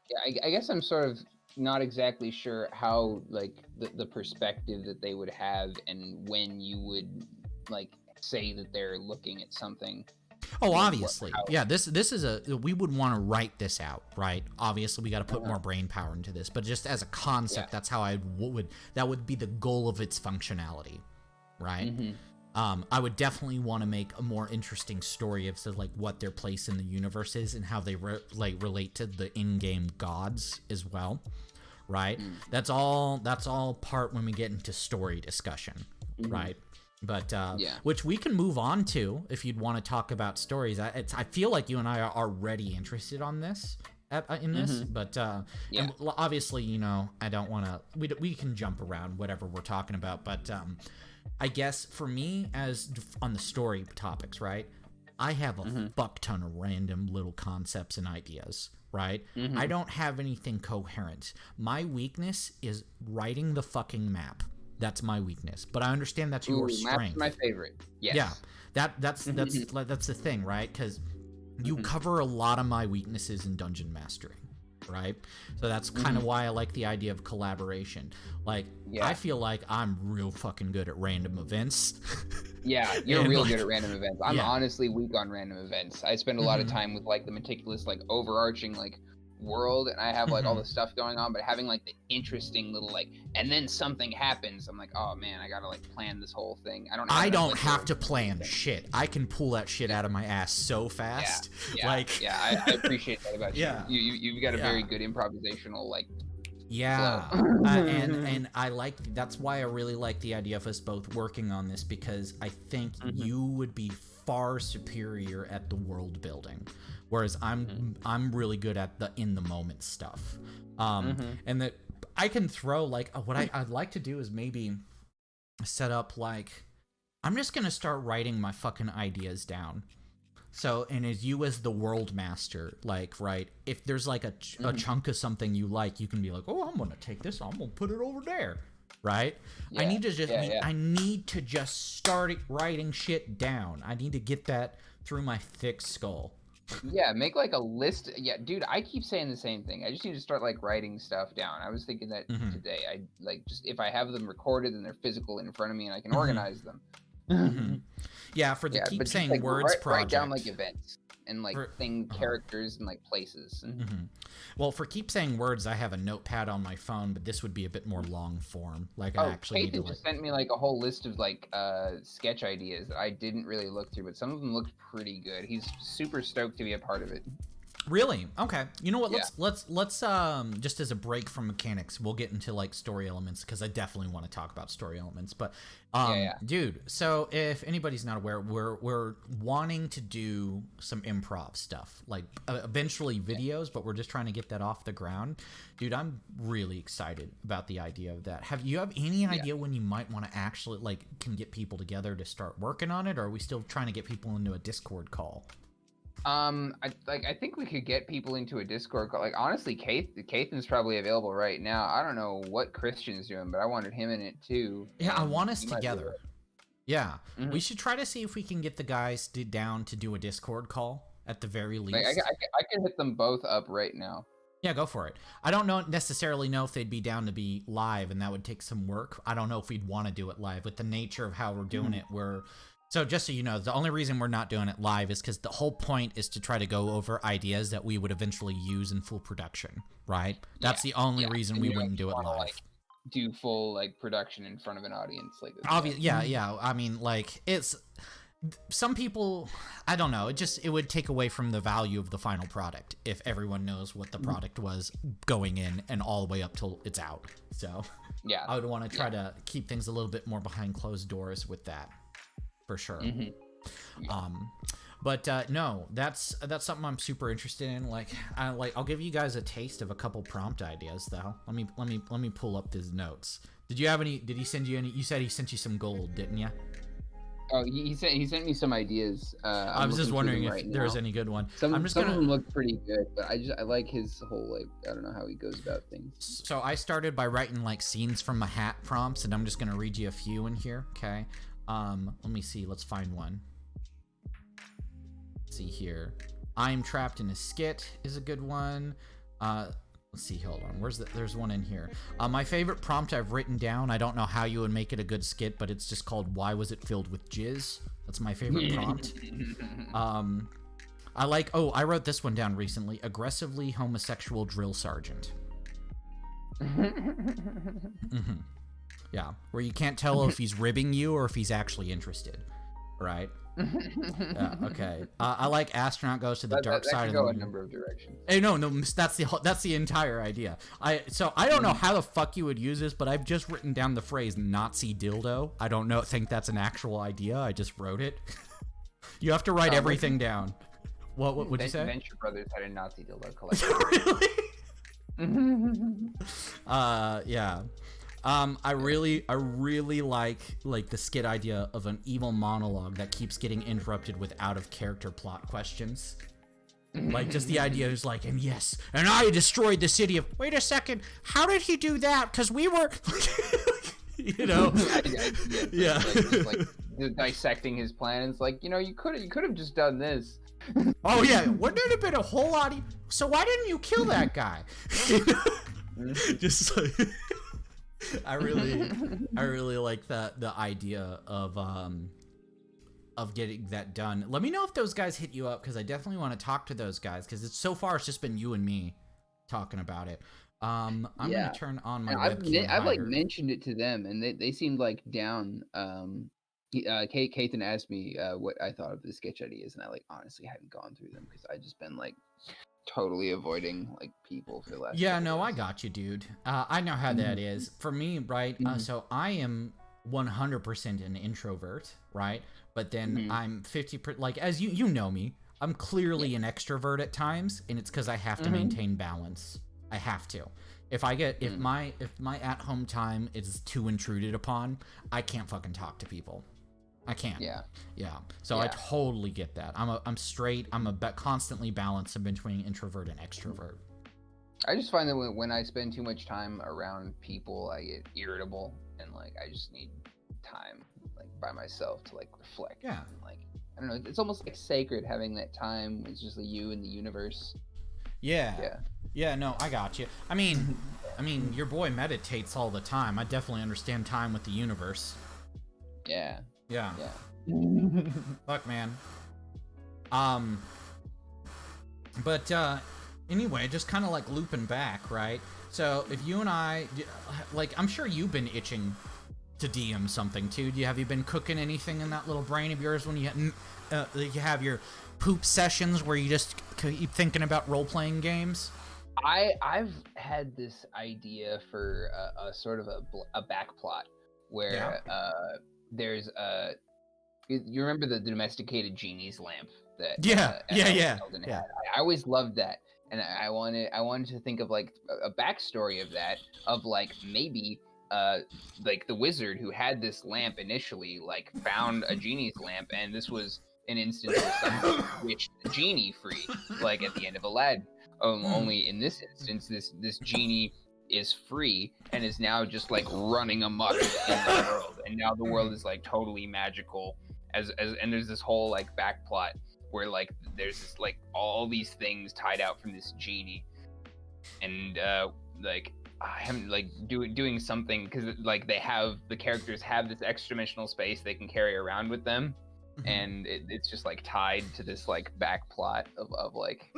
[SPEAKER 2] Yeah, I guess I'm sort of not exactly sure how, like, the perspective that they would have and when you would, like, say that they're looking at something.
[SPEAKER 1] Oh, obviously. Yeah, this is we would want to write this out, right? Obviously, we got to put more brain power into this, but just as a concept, that's how that would be the goal of its functionality, right? I would definitely want to make a more interesting story of like what their place in the universe is and how they relate to the in-game gods as well, right? That's all part when we get into story discussion, right? But which we can move on to if you'd want to talk about stories. I feel like you and I are already interested on this in this, but and obviously, you know, I don't want to. We can jump around whatever we're talking about, but I guess for me, as on the story topics, right? I have a fuck ton of random little concepts and ideas, right? I don't have anything coherent. My weakness is writing the fucking map. That's my weakness, but I understand that's your strength.
[SPEAKER 2] Map's my favorite. Yes.
[SPEAKER 1] Yeah, that's the thing, right? Because you cover a lot of my weaknesses in dungeon mastering, right? So that's kind of why I like the idea of collaboration. Like, I feel like I'm real fucking good at random events.
[SPEAKER 2] Yeah, you're real good at random events. I'm honestly weak on random events. I spend a lot of time with like the meticulous, like overarching, like world, and I have like all the stuff going on, but having like the interesting little like, and then something happens, I'm like, oh man, I gotta like plan this whole thing. I don't
[SPEAKER 1] have to plan shit. I can pull that shit out of my ass so fast.
[SPEAKER 2] I appreciate that about you. You've got a very good improvisational like flow.
[SPEAKER 1] And I like, that's why I really like the idea of us both working on this, because I think you would be far superior at the world building, whereas I'm really good at the in the moment stuff. And that I can throw like what I'd like to do is maybe set up like, I'm just gonna start writing my fucking ideas down. So, and as you as the world master, like, right, if there's like a chunk of something you like, you can be like, oh, I'm gonna take this, I'm gonna put it over there, right? I need to just start writing shit down. I need to get that through my thick skull.
[SPEAKER 2] Yeah, make like a list. Yeah, dude, I keep saying the same thing. I just need to start like writing stuff down. I was thinking that today. I like, just if I have them recorded and they're physical in front of me and I can organize them.
[SPEAKER 1] Yeah, for the Keep Saying like, Words project.
[SPEAKER 2] Write down like events and like characters and like places.
[SPEAKER 1] Well, for Keep Saying Words, I have a notepad on my phone, but this would be a bit more long form. Like, I actually need to
[SPEAKER 2] just sent me like a whole list of like sketch ideas that I didn't really look through, but some of them looked pretty good. He's super stoked to be a part of it.
[SPEAKER 1] Really? Okay. You know what? Let's just as a break from mechanics, we'll get into like story elements, because I definitely want to talk about story elements. But dude, so if anybody's not aware, we're wanting to do some improv stuff, like eventually videos, but we're just trying to get that off the ground. Dude, I'm really excited about the idea of that. Have any idea when you might want to actually like can get people together to start working on it, or are we still trying to get people into a Discord call?
[SPEAKER 2] I think we could get people into a Discord call. Like, honestly, Kathan's probably available right now. I don't know what Christian's doing, but I wanted him in it too.
[SPEAKER 1] Yeah, I want us together. Yeah, we should try to see if we can get the guys down to do a Discord call at the very least.
[SPEAKER 2] Like, I can hit them both up right now.
[SPEAKER 1] Yeah, go for it. I don't necessarily know if they'd be down to be live, and that would take some work. I don't know if we'd want to do it live. With the nature of how we're doing it, we're So just so you know, the only reason we're not doing it live is because the whole point is to try to go over ideas that we would eventually use in full production, right? That's the only reason we wouldn't do it live.
[SPEAKER 2] Like, do full like production in front of an audience like this.
[SPEAKER 1] Obviously, yeah. I mean, like, it's some people, I don't know. It would take away from the value of the final product if everyone knows what the product was going in and all the way up till it's out. So
[SPEAKER 2] yeah,
[SPEAKER 1] I would want to try to keep things a little bit more behind closed doors with that. For sure. But no, that's something I'm super interested in. I'll give you guys a taste of a couple prompt ideas though. Let me pull up his notes. Did he send you any? You said he sent you some gold, didn't you?
[SPEAKER 2] Oh, he sent me some ideas.
[SPEAKER 1] I was just wondering if there's any good one.
[SPEAKER 2] Some of them look pretty good, but I like his whole I don't know how he goes about things.
[SPEAKER 1] So I started by writing like scenes from a hat prompts, and I'm just gonna read you a few in here. Okay. Let me see. Let's find one. Let's see here. I'm trapped in a skit is a good one. Let's see. Hold on. There's one in here. My favorite prompt I've written down. I don't know how you would make it a good skit, but it's just called "Why was it filled with jizz?" That's my favorite prompt. I wrote this one down recently. Aggressively homosexual drill sergeant. Yeah, where you can't tell if he's ribbing you or if he's actually interested, right? Yeah, okay. I like astronaut goes to the dark side of the moon.
[SPEAKER 2] A number of directions.
[SPEAKER 1] Hey, no, that's the entire idea. I don't know how the fuck you would use this, but I've just written down the phrase Nazi dildo. I don't think that's an actual idea. I just wrote it. You have to write everything down. What would you say?
[SPEAKER 2] Venture Brothers had a Nazi dildo collection.
[SPEAKER 1] Really? Yeah. I really like the skit idea of an evil monologue that keeps getting interrupted with out of character plot questions. Like just the idea is like, and yes, and I destroyed the city of. Wait a second, how did he do that? Because we were, you know, yeah.
[SPEAKER 2] Like dissecting his plan. It's like, you could have just done this.
[SPEAKER 1] Oh yeah, wouldn't it have been a whole lot? So why didn't you kill that guy? Just like. I really like the idea of getting that done. Let me know if those guys hit you up, because I definitely want to talk to those guys, because so far it's just been you and me talking about it. I'm gonna turn on my webcam.
[SPEAKER 2] I've mentioned it to them, and they seemed like down. Kathan asked me what I thought of the sketch ideas, and I honestly hadn't gone through them because I just been totally avoiding people for the last.
[SPEAKER 1] Yeah, no, I got you, dude. I know how that is for me, right? So I am 100% an introvert, right? But then I'm 50%. As you know me, I'm clearly an extrovert at times, and it's because I have to maintain balance. I have to. If my at home time is too intruded upon, I can't fucking talk to people. I can't. Yeah. So I totally get that. I'm straight. I'm constantly balanced between introvert and extrovert.
[SPEAKER 2] I just find that when I spend too much time around people, I get irritable, and I just need time by myself to reflect.
[SPEAKER 1] Yeah.
[SPEAKER 2] And, I don't know. It's almost sacred having that time. It's just you and the universe.
[SPEAKER 1] Yeah. Yeah. No, I got you. I mean, your boy meditates all the time. I definitely understand time with the universe.
[SPEAKER 2] Yeah.
[SPEAKER 1] Yeah. Fuck, man. But anyway, just kind of looping back, right? So if you and I, I'm sure you've been itching to DM something too. Have you been cooking anything in that little brain of yours when you have your poop sessions where you just keep thinking about role-playing games?
[SPEAKER 2] I've had this idea for a sort of a back plot where there's you remember the domesticated genie's lamp that Eldon had? I always loved that, and I wanted to think of a backstory of that, of maybe the wizard who had this lamp initially found a genie's lamp, and this was an instance where someone switched the genie free, at the end of Aladdin. Only in this instance, this genie is free and is now just running amok in the world, and now the world is totally magical, and there's this whole back plot where there's this all these things tied out from this genie, and him doing something, because the characters have this extra dimensional space they can carry around with them, and it's just like tied to this like back plot of like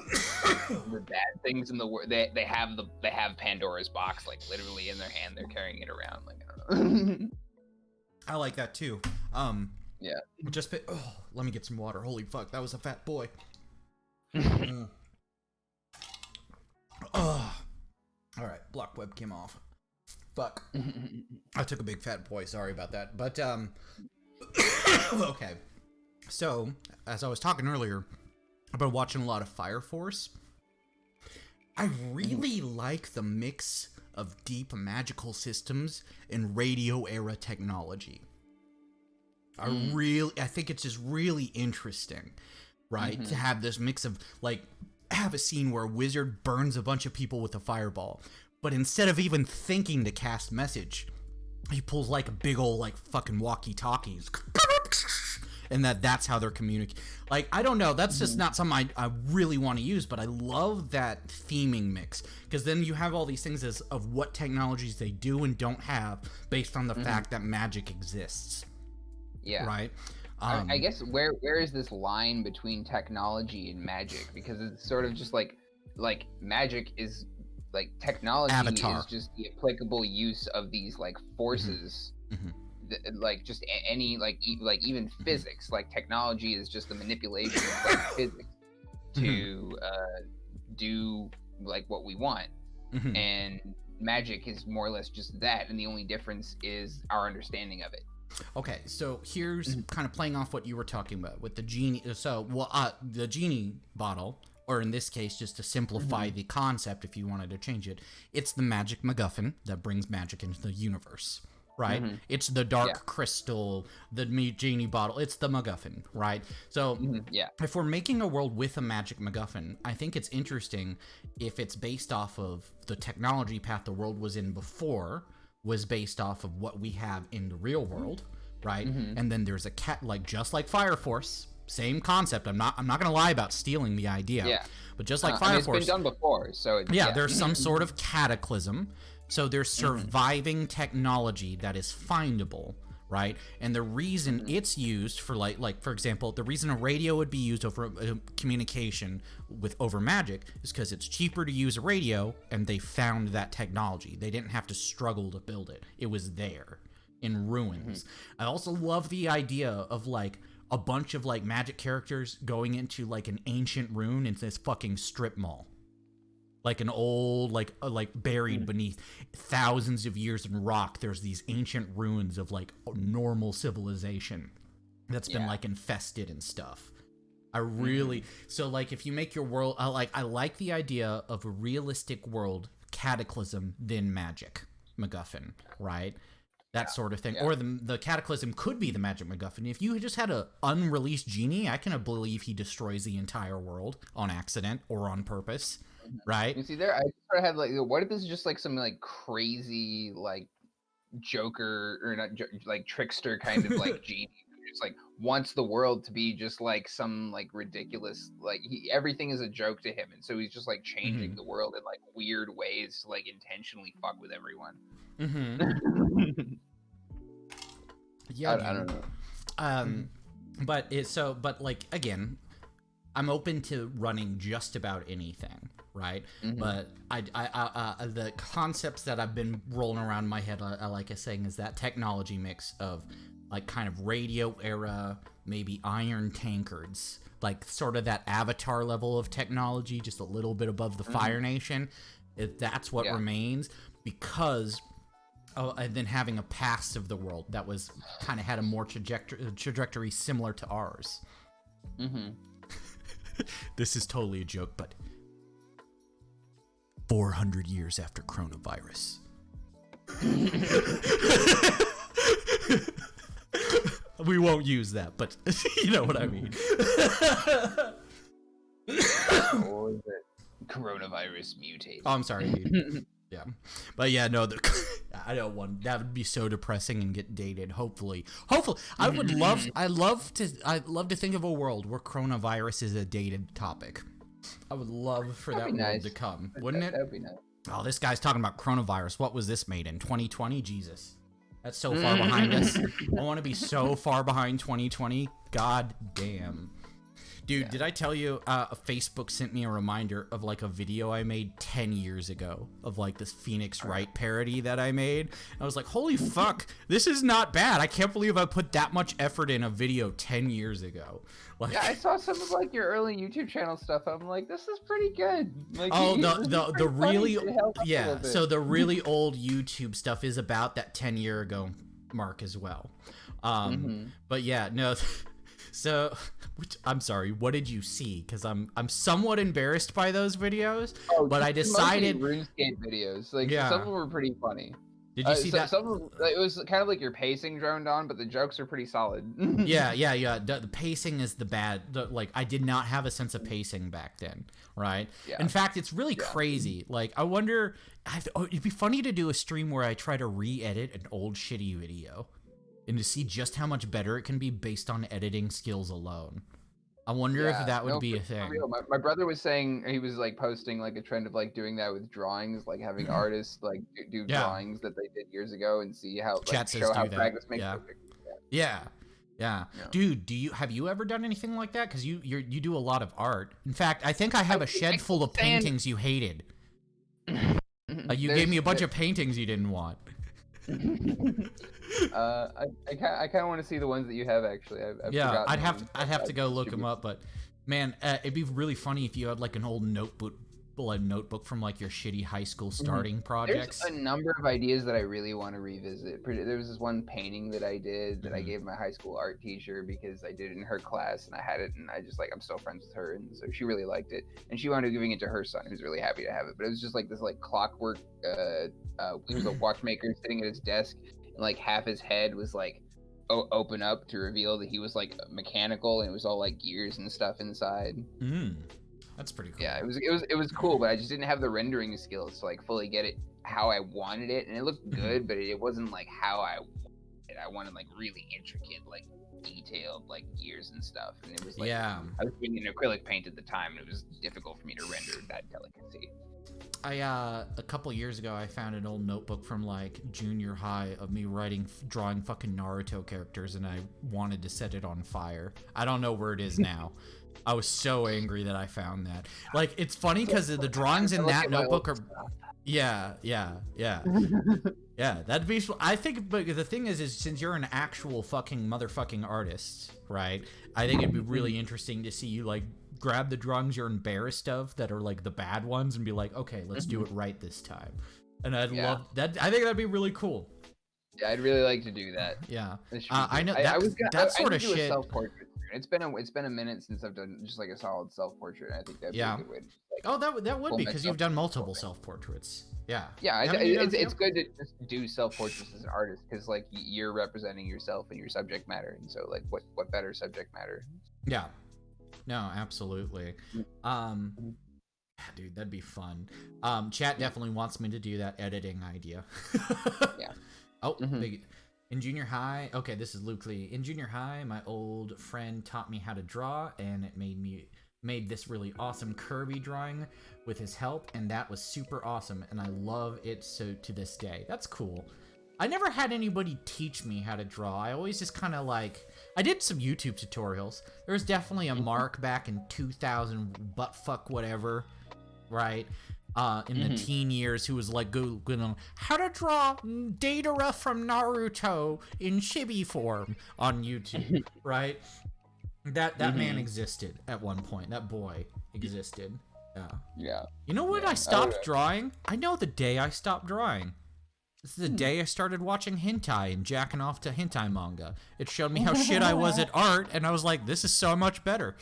[SPEAKER 2] the bad things in the world. They have Pandora's box like literally in their hand. They're carrying it around. Like I don't know.
[SPEAKER 1] I like that too.
[SPEAKER 2] Yeah.
[SPEAKER 1] Let me get some water. Holy fuck, that was a fat boy. All right, block webcam off. Fuck. I took a big fat boy. Sorry about that. But okay. So, as I was talking earlier, I've been watching a lot of Fire Force. I really like the mix of deep magical systems and radio era technology. I think it's just really interesting, right? To have this mix of, like, have a scene where a wizard burns a bunch of people with a fireball, but instead of even thinking to cast message, he pulls like a big old like fucking walkie-talkies, and that's how they're communicating. Like, I don't know, that's just not something I really want to use, but I love that theming mix, because then you have all these things of what technologies they do and don't have based on the fact that magic exists.
[SPEAKER 2] Yeah.
[SPEAKER 1] Right.
[SPEAKER 2] I guess where is this line between technology and magic? Because it's sort of just like magic is like technology
[SPEAKER 1] Avatar.
[SPEAKER 2] is just the applicable use of these like forces, like just any like even physics. Like technology is just the manipulation of like physics to do like what we want, and magic is more or less just that, and the only difference is our understanding of it.
[SPEAKER 1] Okay, so here's kind of playing off what you were talking about with the genie. So, the genie bottle, or in this case, just to simplify the concept, if you wanted to change it, it's the magic MacGuffin that brings magic into the universe, right? It's the dark crystal, the genie bottle. It's the MacGuffin, right? So, if we're making a world with a magic MacGuffin, I think it's interesting if it's based off of the technology path the world was in before, was based off of what we have in the real world, right? And then there's a just like Fire Force, same concept. I'm not gonna lie about stealing the idea, but just like Fire Force,
[SPEAKER 2] it's been done before, so
[SPEAKER 1] there's some sort of cataclysm, so there's surviving technology that is findable, right? And the reason it's used for like for example, the reason a radio would be used over communication over magic is because it's cheaper to use a radio, and they found that technology. They didn't have to struggle to build it. It was there in ruins. I also love the idea of like a bunch of like magic characters going into like an ancient ruin in this fucking strip mall. Like an old, like buried beneath thousands of years in rock, there's these ancient ruins of like normal civilization that's been like infested and stuff. I really so like if you make your world, I like the idea of a realistic world, cataclysm, then magic MacGuffin, right? That sort of thing. Or the cataclysm could be the magic MacGuffin. If you just had a unreleased genie, I can believe he destroys the entire world on accident or on purpose. Right.
[SPEAKER 2] You see, there I sort of had like, what if this is just like some like crazy like Joker or not like trickster kind of like genie who just like wants the world to be just like some like ridiculous like everything is a joke to him, and so he's just like changing the world in like weird ways to like intentionally fuck with everyone.
[SPEAKER 1] Yeah,
[SPEAKER 2] I don't know.
[SPEAKER 1] But like again, I'm open to running just about anything, right? But I the concepts that I've been rolling around in my head, I like saying, is that technology mix of like kind of radio era, maybe iron tankards, like sort of that Avatar level of technology, just a little bit above the Fire Nation. If that's what remains, because and then having a past of the world that was kind of had a more trajectory similar to ours. This is totally a joke, but 400 years after coronavirus. We won't use that, but you know what I mean.
[SPEAKER 2] Or is it coronavirus mutated?
[SPEAKER 1] Oh, I'm sorry. Yeah, but yeah, no, I don't want that. Would be so depressing and get dated. Hopefully, I'd love to think of a world where coronavirus is a dated topic. I would love for that world to come, wouldn't it?
[SPEAKER 2] That'd be nice.
[SPEAKER 1] Oh, this guy's talking about coronavirus. What was this made in 2020? Jesus. That's so far behind us. I want to be so far behind 2020. God damn. Dude, did I tell you Facebook sent me a reminder of like a video I made 10 years ago of like this Phoenix Wright parody that I made? I was like, holy fuck, this is not bad. I can't believe I put that much effort in a video 10 years ago. Like,
[SPEAKER 2] yeah, I saw some of like your early YouTube channel stuff. I'm like, this is pretty good. Like,
[SPEAKER 1] oh, the really
[SPEAKER 2] so
[SPEAKER 1] the really old YouTube stuff is about that 10-year ago mark as well. But yeah, no. So, I'm sorry. What did you see? Because I'm somewhat embarrassed by those videos. Oh, but I decided
[SPEAKER 2] RuneScape videos. Like some of them were pretty funny.
[SPEAKER 1] Did you see that?
[SPEAKER 2] Some of them, it was kind of like your pacing droned on, but the jokes are pretty solid.
[SPEAKER 1] yeah. The pacing is the bad. Like I did not have a sense of pacing back then, right? Yeah. In fact, it's really crazy. Like I wonder. It'd be funny to do a stream where I try to re-edit an old shitty video. And to see just how much better it can be based on editing skills alone. I wonder if that would be a thing.
[SPEAKER 2] My brother was saying, he was like posting like a trend of like doing that with drawings, like having artists like do drawings that they did years ago and see how like, show how practice makes perfect.
[SPEAKER 1] Yeah. Dude, have you ever done anything like that? Because you do a lot of art. In fact, I think I have a shed full of paintings you hated. You gave me a bunch of paintings you didn't want.
[SPEAKER 2] I kind of want to see the ones that you have actually.
[SPEAKER 1] I'd have to go look them up, but man, it'd be really funny if you had like an old notebook from like your shitty high school starting projects.
[SPEAKER 2] There's a number of ideas that I really want to revisit. There was this one painting that I did that I gave my high school art teacher because I did it in her class and I had it and I'm still friends with her and so she really liked it and she wound up giving it to her son who's really happy to have it. But it was just like this like clockwork. He was a watchmaker sitting at his desk and like half his head was like open up to reveal that he was like mechanical and it was all like gears and stuff inside.
[SPEAKER 1] That's pretty cool.
[SPEAKER 2] Yeah, it was cool, but I just didn't have the rendering skills to like fully get it how I wanted it, and it looked good, but it wasn't like how I wanted it. I wanted like really intricate, like detailed, like gears and stuff, and it was like I was doing an acrylic paint at the time, and it was difficult for me to render that delicacy.
[SPEAKER 1] A couple years ago, I found an old notebook from like junior high of me drawing fucking Naruto characters, and I wanted to set it on fire. I don't know where it is now. I was so angry that I found that. Like, it's funny because the drawings in that notebook are... Yeah, that'd be... I think, but the thing is since you're an actual fucking motherfucking artist, right? I think it'd be really interesting to see you, like, grab the drawings you're embarrassed of that are, like, the bad ones and be like, okay, let's do it right this time. And I'd love... that. I think that'd be really cool.
[SPEAKER 2] Yeah, I'd really like to do that.
[SPEAKER 1] Yeah. I know that sort of shit...
[SPEAKER 2] It's been a minute since I've done just like a solid self-portrait. And I think that'd be a good way to, like,
[SPEAKER 1] that would be because you've done multiple self-portraits. Yeah.
[SPEAKER 2] Yeah, it's good to just do self-portraits as an artist because like you're representing yourself and your subject matter, and so like what better subject matter?
[SPEAKER 1] Yeah. No, absolutely. Dude, that'd be fun. Chat definitely wants me to do that editing idea.
[SPEAKER 2] Yeah.
[SPEAKER 1] Oh, big. In junior high, okay, this is Luke Lee. In junior high, my old friend taught me how to draw, and it made this really awesome Kirby drawing with his help, and that was super awesome, and I love it so to this day. That's cool. I never had anybody teach me how to draw. I always just kind of like... I did some YouTube tutorials. There was definitely a Mark back in 2000, buttfuck whatever, right? In the teen years, who was like Googling how to draw Deidara from Naruto in chibi form on YouTube, right? That man existed at one point. That boy existed.
[SPEAKER 2] Yeah.
[SPEAKER 1] You know when I stopped drawing? I know the day I stopped drawing. This is the day I started watching hentai and jacking off to hentai manga. It showed me how shit I was at art, and I was like, this is so much better.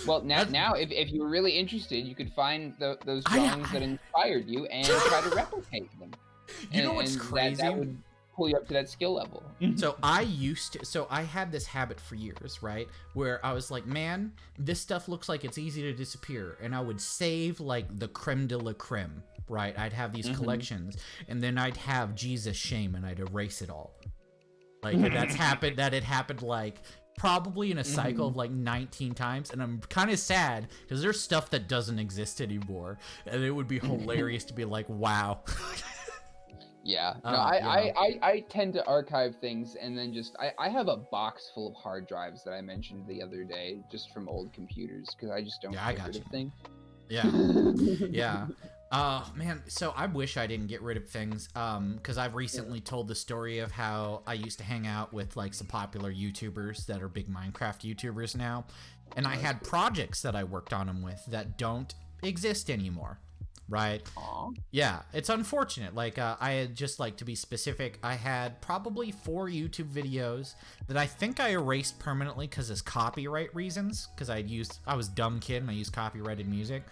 [SPEAKER 2] Well, now, if you were really interested, you could find those drawings that inspired you and try to replicate them.
[SPEAKER 1] You know what's crazy?
[SPEAKER 2] That would pull you up to that skill level.
[SPEAKER 1] So I had this habit for years, right? Where I was like, man, this stuff looks like it's easy to disappear. And I would save like the creme de la creme, right? I'd have these collections, and then I'd have Jesus shame, and I'd erase it all. Like that had happened like... probably in a cycle of like 19 times, and I'm kind of sad because there's stuff that doesn't exist anymore, and it would be hilarious to be like, wow.
[SPEAKER 2] Yeah. No,
[SPEAKER 1] You know.
[SPEAKER 2] I tend to archive things and then just I have a box full of hard drives that I mentioned the other day just from old computers because I just don't
[SPEAKER 1] Yeah, I
[SPEAKER 2] get
[SPEAKER 1] got
[SPEAKER 2] rid
[SPEAKER 1] you.
[SPEAKER 2] of things.
[SPEAKER 1] Yeah. Yeah. Man, so I wish I didn't get rid of things, because I've recently told the story of how I used to hang out with, like, some popular YouTubers that are big Minecraft YouTubers now, and I had projects that I worked on them with that don't exist anymore, right?
[SPEAKER 2] Aw.
[SPEAKER 1] Yeah, it's unfortunate. Like, I had just, like, to be specific, I had probably 4 YouTube videos that I think I erased permanently because of copyright reasons, because I was a dumb kid and I used copyrighted music.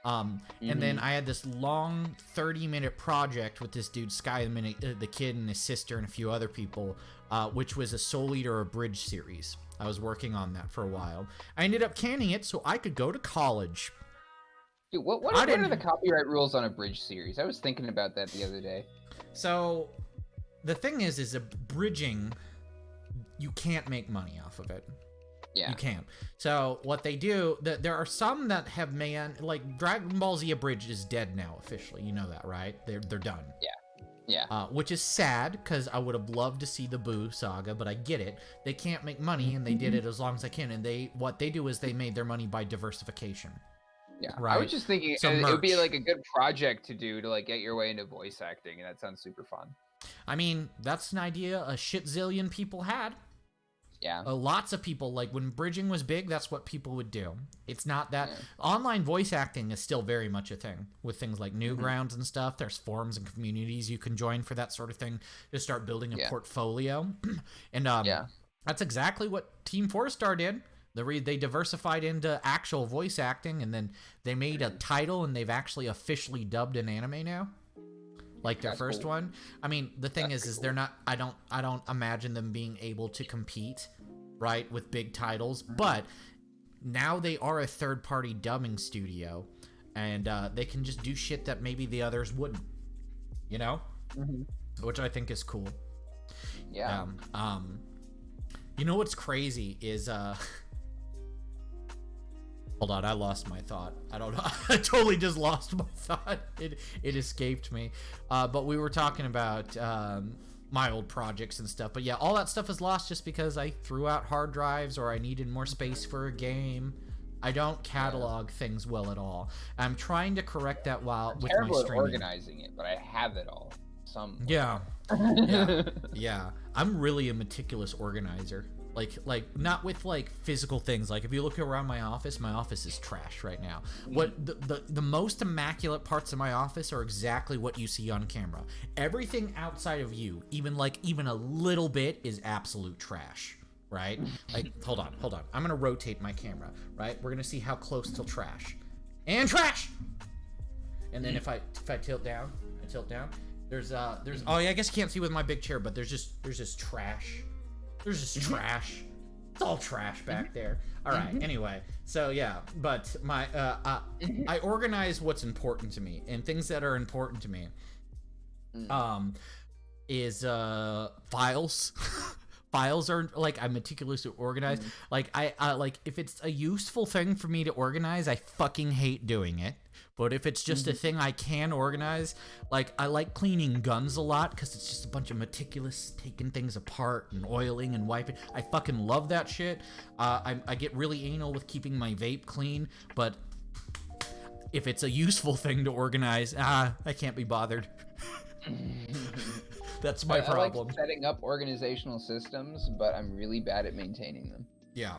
[SPEAKER 1] And then I had this long 30-minute project with this dude, Sky the Kid, and his sister, and a few other people, which was a Soul Eater Abridged series. I was working on that for a while. I ended up canning it so I could go to college.
[SPEAKER 2] Dude, what are the copyright rules on a bridge series? I was thinking about that the other day.
[SPEAKER 1] So, the thing is a bridging, you can't make money off of it.
[SPEAKER 2] Yeah.
[SPEAKER 1] You can't. So what they do, there are some that have like Dragon Ball Z Abridged is dead now officially. You know that, right? They're done.
[SPEAKER 2] Yeah.
[SPEAKER 1] Which is sad because I would have loved to see the Boo saga, but I get it. They can't make money, and they did it as long as they can. And what they do is they made their money by diversification.
[SPEAKER 2] Yeah.
[SPEAKER 1] Right.
[SPEAKER 2] I was just thinking
[SPEAKER 1] So
[SPEAKER 2] it would be
[SPEAKER 1] merch.
[SPEAKER 2] like a good project to do to like get your way into voice acting, and that sounds super fun.
[SPEAKER 1] I mean, that's an idea a shit zillion people had.
[SPEAKER 2] Yeah.
[SPEAKER 1] Lots of people, like when bridging was big, that's what people would do. It's not that online voice acting is still very much a thing with things like Newgrounds and stuff. There's forums and communities you can join for that sort of thing to start building a portfolio. And that's exactly what Team 4-Star did. They diversified into actual voice acting, and then they made a title, and they've actually officially dubbed an anime now. Like their first one. I mean, the thing is they're not. I don't imagine them being able to compete, right, with big titles. But now they are a third-party dubbing studio, and they can just do shit that maybe the others wouldn't. You know, which I think is cool.
[SPEAKER 2] Yeah.
[SPEAKER 1] You know what's crazy is Hold on, I lost my thought. I don't know. I totally just lost my thought. It escaped me. But we were talking about my old projects and stuff. But yeah, all that stuff is lost just because I threw out hard drives or I needed more space for a game. I don't catalog things well at all. I'm trying to correct that with my streaming.
[SPEAKER 2] Terrible at organizing it, but I have it all.
[SPEAKER 1] Yeah. Yeah. I'm really a meticulous organizer. Like not with like physical things. Like if you look around my office is trash right now. What the most immaculate parts of my office are exactly what you see on camera. Everything outside of you, even a little bit, is absolute trash. Right? Like hold on. I'm gonna rotate my camera. Right? We're gonna see how close to trash. And trash. And then if I tilt down, There's oh yeah, I guess you can't see with my big chair, but there's just trash. There's just trash. It's all trash back there. All right. Anyway, so yeah, but my I organize what's important to me, and things that are important to me is files. Files are like I'm meticulously organized. Like I like if it's a useful thing for me to organize, I fucking hate doing it. But if it's just a thing I can organize, like I like cleaning guns a lot because it's just a bunch of meticulous taking things apart and oiling and wiping. I fucking love that shit. I get really anal with keeping my vape clean, but if it's a useful thing to organize, I can't be bothered. That's my problem.
[SPEAKER 2] I like setting up organizational systems, but I'm really bad at maintaining them.
[SPEAKER 1] Yeah.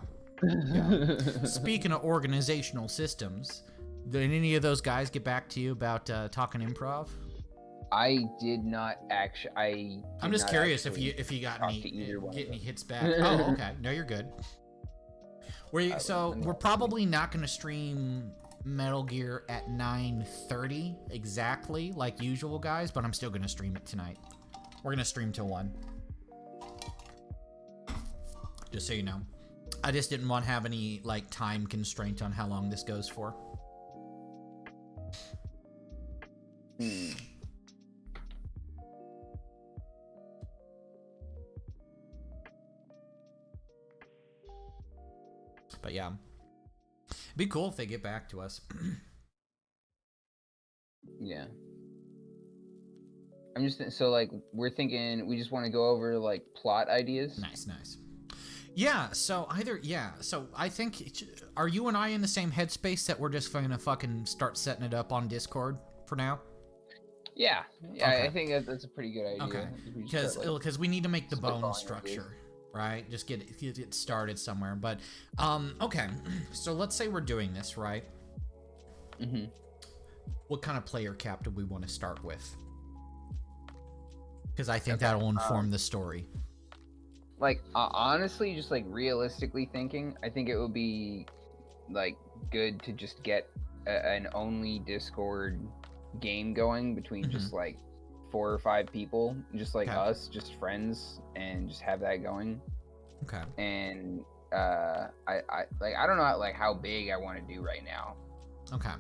[SPEAKER 1] Speaking of organizational systems, did any of those guys get back to you about talking improv?
[SPEAKER 2] I did not actually.
[SPEAKER 1] I'm just curious if you got any hits back. Oh, okay. No, you're good. We're probably not going to stream Metal Gear at 9:30 exactly like usual, guys, but I'm still going to stream it tonight. We're going to stream till 1. Just so you know. I just didn't want to have any like time constraint on how long this goes for. But yeah, it'd be cool if they get back to us.
[SPEAKER 2] Yeah. I'm just so like we're thinking we just want to go over like plot ideas.
[SPEAKER 1] Nice. Yeah, so I think, are you and I in the same headspace that we're just gonna fucking start setting it up on Discord for now?
[SPEAKER 2] Yeah,
[SPEAKER 1] Okay.
[SPEAKER 2] I think that's a pretty good idea.
[SPEAKER 1] Okay, because we need to make the bone structure, right? Just get it started somewhere. But okay, so let's say we're doing this, right?
[SPEAKER 2] Mm-hmm.
[SPEAKER 1] What kind of player cap do we want to start with? Because I think that will inform the story.
[SPEAKER 2] Like honestly, just like realistically thinking, I think it would be like good to just get an only Discord game going between just like 4 or 5 people, just like us, just friends, and just have that going.
[SPEAKER 1] Okay.
[SPEAKER 2] And I don't know like how big I want to do right now.
[SPEAKER 1] Okay.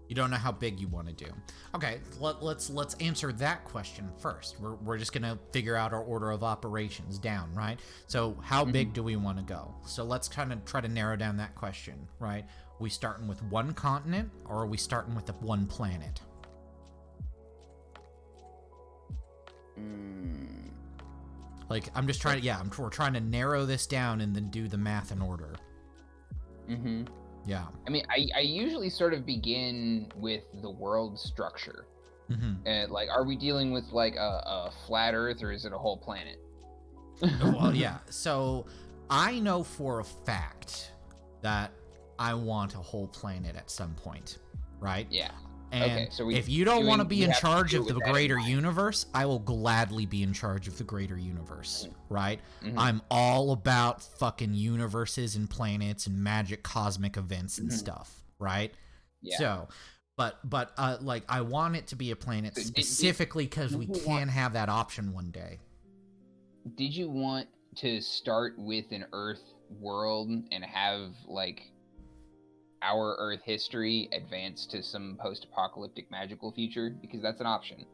[SPEAKER 1] You don't know how big you want to do. Okay, let's answer that question first. We're just gonna figure out our order of operations down, right? So how big do we want to go? So let's kind of try to narrow down that question, right? Are we starting with one continent, or are we starting with one planet? Like, I'm just trying to, we're trying to narrow this down and then do the math in order.
[SPEAKER 2] Mm-hmm.
[SPEAKER 1] Yeah.
[SPEAKER 2] I mean, I usually sort of begin with the world structure. And like, are we dealing with like a flat Earth, or is it a whole planet?
[SPEAKER 1] Well, yeah. So I know for a fact that I want a whole planet at some point, right?
[SPEAKER 2] Yeah.
[SPEAKER 1] And
[SPEAKER 2] okay, so
[SPEAKER 1] if you don't want to be in charge of the greater universe, I will gladly be in charge of the greater universe, right? I'm all about fucking universes and planets and magic cosmic events and stuff, right?
[SPEAKER 2] Yeah.
[SPEAKER 1] So, but like, I want it to be a planet specifically because we can have that option one day.
[SPEAKER 2] Did you want to start with an Earth world and have like our Earth history advance to some post-apocalyptic magical future? Because that's an option.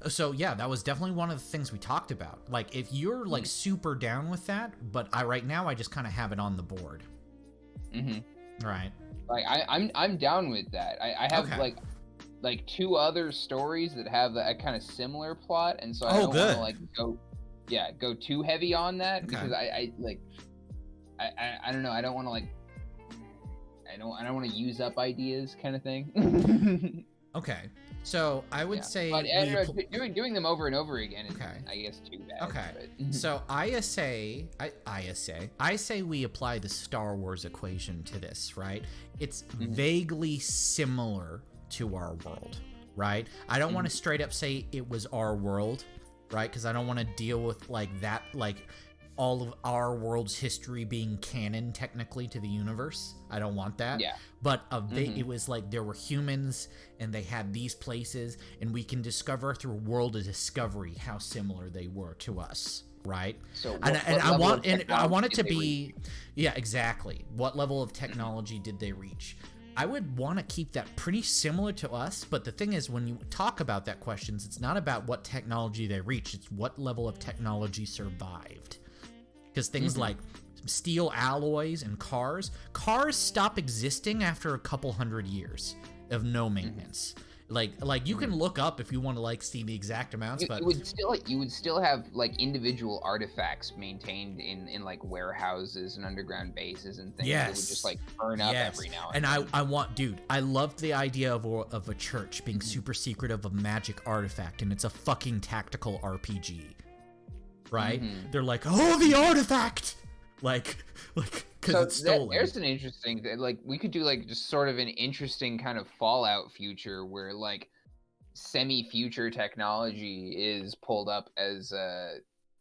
[SPEAKER 1] So yeah, that was definitely one of the things we talked about. Like, if you're like super down with that, but right now I just kind of have it on the board. Right.
[SPEAKER 2] Like I'm down with that. I have like 2 other stories that have a kind of similar plot, and so I don't want to like go too heavy on that because I don't know. I don't want to like. I don't want to use up ideas, kind of thing.
[SPEAKER 1] Okay, so I would say
[SPEAKER 2] doing them over and over again is, I guess, too bad.
[SPEAKER 1] Okay, so I say we apply the Star Wars equation to this, right? It's vaguely similar to our world, right? I don't want to straight up say it was our world, right? Because I don't want to deal with like that, like all of our world's history being canon technically to the universe. I don't want that. Yeah. But it was like there were humans and they had these places, and we can discover through World of Discovery how similar they were to us, right? So I want it to be exactly. What level of technology did they reach? I would want to keep that pretty similar to us, but the thing is, when you talk about that questions, it's not about what technology they reached, it's what level of technology survived. Because things like steel alloys and cars stop existing after a couple hundred years of no maintenance. Like you can look up if you want to like see the exact amounts, but
[SPEAKER 2] you would still have like individual artifacts maintained in like warehouses and underground bases and things that would just like burn up every now and then.
[SPEAKER 1] And I love the idea of a church being super secret of a magic artifact, and it's a fucking tactical RPG. Right? They're like, oh, the artifact! Like, because it's stolen.
[SPEAKER 2] There's an interesting thing. Like, we could do, like, just sort of an interesting kind of Fallout future where, like, semi-future technology is pulled up as,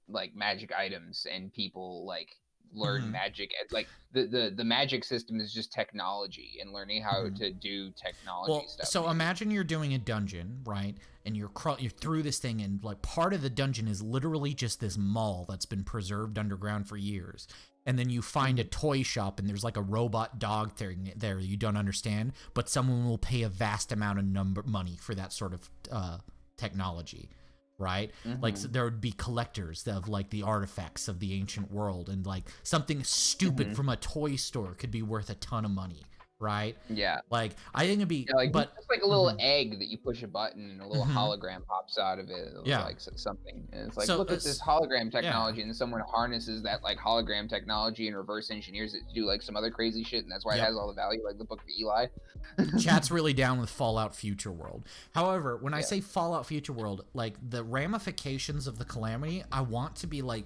[SPEAKER 2] like, magic items, and people, like, learn magic. Like, the magic system is just technology and learning how to do technology stuff.
[SPEAKER 1] So imagine you're doing a dungeon, right? And you're through this thing, and like part of the dungeon is literally just this mall that's been preserved underground for years. And then you find a toy shop, and there's like a robot dog thing there you don't understand, but someone will pay a vast amount of money for that sort of technology, right? Like, so there would be collectors of like the artifacts of the ancient world, and like something stupid from a toy store could be worth a ton of money, right?
[SPEAKER 2] Yeah.
[SPEAKER 1] Like, I think it'd be,
[SPEAKER 2] Yeah, like
[SPEAKER 1] but
[SPEAKER 2] just like a little egg that you push a button and a little
[SPEAKER 1] mhm,
[SPEAKER 2] hologram pops out of it,
[SPEAKER 1] yeah.
[SPEAKER 2] like something. And it's like,
[SPEAKER 1] So
[SPEAKER 2] look at this hologram
[SPEAKER 1] yeah.
[SPEAKER 2] technology, and then someone harnesses that like hologram technology and reverse engineers it to do like some other crazy shit, and that's why it
[SPEAKER 1] Yep.
[SPEAKER 2] has all the value, like the Book of Eli.
[SPEAKER 1] Chat's really down with Fallout Future World. However, when I
[SPEAKER 2] Yeah.
[SPEAKER 1] say Fallout Future World, like the ramifications of the calamity, I want to be like,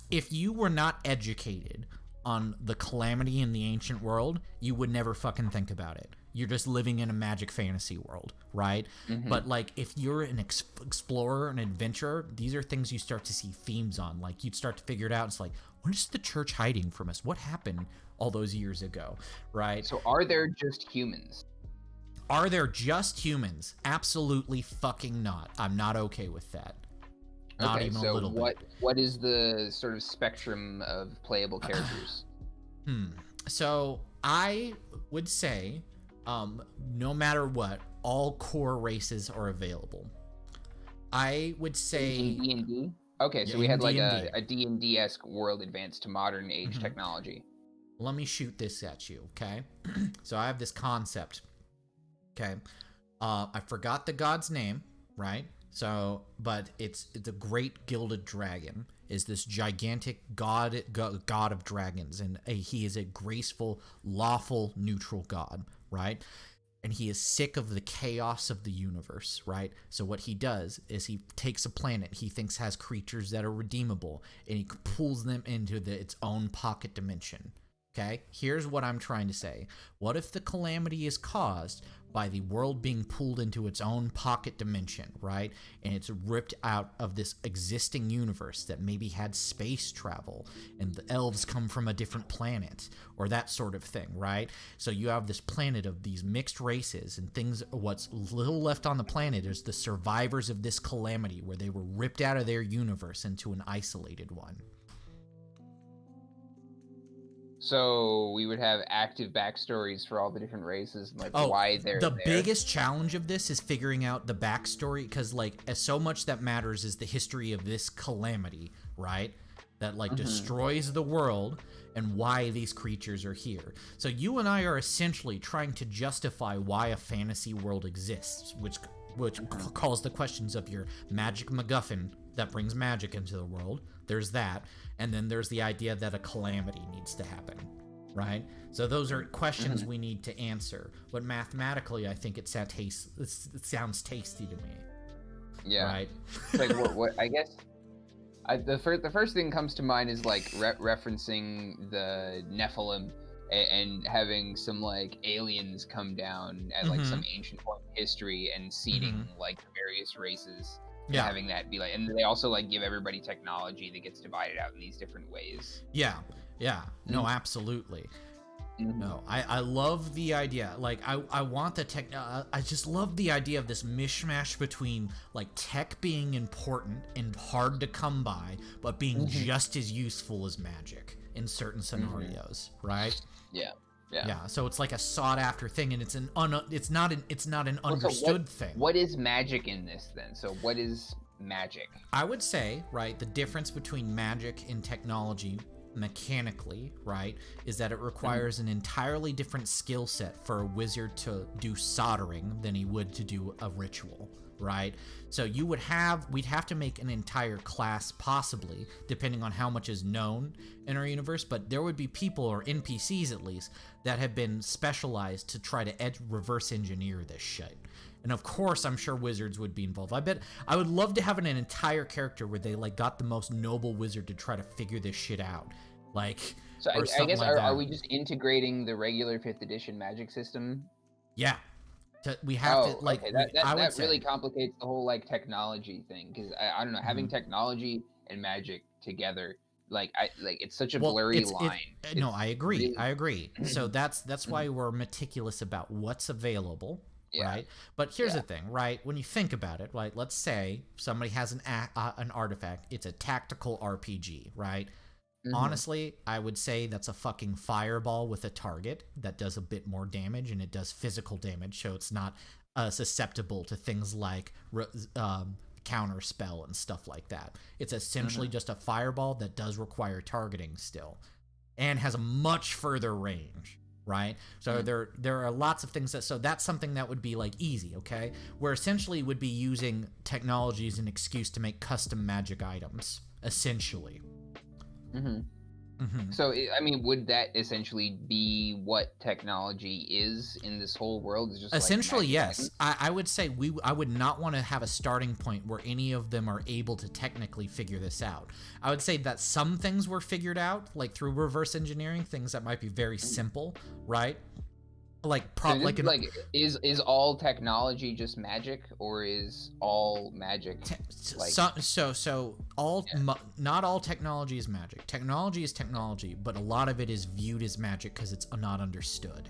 [SPEAKER 1] if you were not educated on the calamity in the ancient world, you would never fucking think about it. You're just living in a magic fantasy world, right?
[SPEAKER 2] Mm-hmm.
[SPEAKER 1] But like, if you're an explorer, an adventurer, these are things you start to see themes on. Like, you'd start to figure it out. It's like, what is the church hiding from us? What happened all those years ago, right?
[SPEAKER 2] So are there just humans?
[SPEAKER 1] Are there just humans? Absolutely fucking not. I'm not okay with that. Not
[SPEAKER 2] Okay,
[SPEAKER 1] even
[SPEAKER 2] so
[SPEAKER 1] a little bit.
[SPEAKER 2] what is the sort of spectrum of playable characters?
[SPEAKER 1] So I would say, no matter what, all core races are available. I would say
[SPEAKER 2] In D&D? Okay, so
[SPEAKER 1] yeah,
[SPEAKER 2] we
[SPEAKER 1] in
[SPEAKER 2] had like
[SPEAKER 1] D&D.
[SPEAKER 2] a D&D-esque world advanced to modern age technology.
[SPEAKER 1] Let me shoot this at you, okay? So I have this concept, okay? I forgot the god's name, right? So, but it's the great gilded dragon is this gigantic god of dragons, and he is a graceful, lawful, neutral god, right? And he is sick of the chaos of the universe, right? So what he does is he takes a planet he thinks has creatures that are redeemable, and he pulls them into its own pocket dimension. Okay, here's what I'm trying to say. What if the calamity is caused by the world being pulled into its own pocket dimension, right? And it's ripped out of this existing universe that maybe had space travel, and the elves come from a different planet, or that sort of thing, right? So you have this planet of these mixed races and things. What's little left on the planet is the survivors of this calamity, where they were ripped out of their universe into an isolated one.
[SPEAKER 2] So we would have active backstories for all the different races and like why they're
[SPEAKER 1] the
[SPEAKER 2] there.
[SPEAKER 1] biggest challenge of this is figuring out the backstory, because like so much that matters is the history of this calamity, right? That like destroys the world, and why these creatures are here. So you and I are essentially trying to justify why a fantasy world exists, which calls the questions of your magic MacGuffin that brings magic into the world. There's that. And then there's the idea that a calamity needs to happen, right? So those are questions we need to answer. But mathematically, I think it sounds tasty to me.
[SPEAKER 2] Yeah.
[SPEAKER 1] Right?
[SPEAKER 2] Like what I guess the first thing comes to mind is like referencing the Nephilim and having some like aliens come down at like some ancient point in history and seeding like the various races.
[SPEAKER 1] Yeah.
[SPEAKER 2] Having that be like, and they also like give everybody technology that gets divided out in these different ways.
[SPEAKER 1] Yeah. No, absolutely. No, I love the idea. Like, I want the tech. I just love the idea of this mishmash between like tech being important and hard to come by, but being just as useful as magic in certain scenarios, right? Yeah. So it's like a sought after thing, and it's not an understood thing.
[SPEAKER 2] What is magic in this then? So what is magic?
[SPEAKER 1] I would say, right, the difference between magic and technology mechanically, right, is that it requires an entirely different skill set for a wizard to do soldering than he would to do a ritual, right? So we'd have to make an entire class, possibly, depending on how much is known in our universe, but there would be people, or NPCs at least, that have been specialized to try to reverse engineer this shit. And of course, I'm sure wizards would be involved. I would love to have an entire character where they like got the most noble wizard to try to figure this shit out. Like,
[SPEAKER 2] so I guess
[SPEAKER 1] like
[SPEAKER 2] are we just integrating the regular 5th edition magic system?
[SPEAKER 1] Yeah. We have to like.
[SPEAKER 2] Okay. That really complicates the whole like technology thing, because I don't know, having technology and magic together, like it's such a blurry line.
[SPEAKER 1] No, I agree. So that's why we're meticulous about what's available. Yeah. Right. But here's the thing, right? When you think about it, right? Let's say somebody has an artifact. It's a tactical RPG, right? Honestly, I would say that's a fucking fireball with a target that does a bit more damage, and it does physical damage, so it's not susceptible to things like counter spell and stuff like that. It's essentially just a fireball that does require targeting still, and has a much further range, right? So there are lots of things so that's something that would be like easy, okay? Where essentially would be using technology as an excuse to make custom magic items, essentially.
[SPEAKER 2] So, I mean, would that essentially be what technology is in this whole world? Is just
[SPEAKER 1] essentially,
[SPEAKER 2] like
[SPEAKER 1] yes. I would say I would not want to have a starting point where any of them are able to technically figure this out. I would say that some things were figured out, like through reverse engineering, things that might be very simple, right? Like
[SPEAKER 2] is all technology just magic, or is all magic
[SPEAKER 1] not all technology is magic. Technology is technology, but a lot of it is viewed as magic because it's not understood,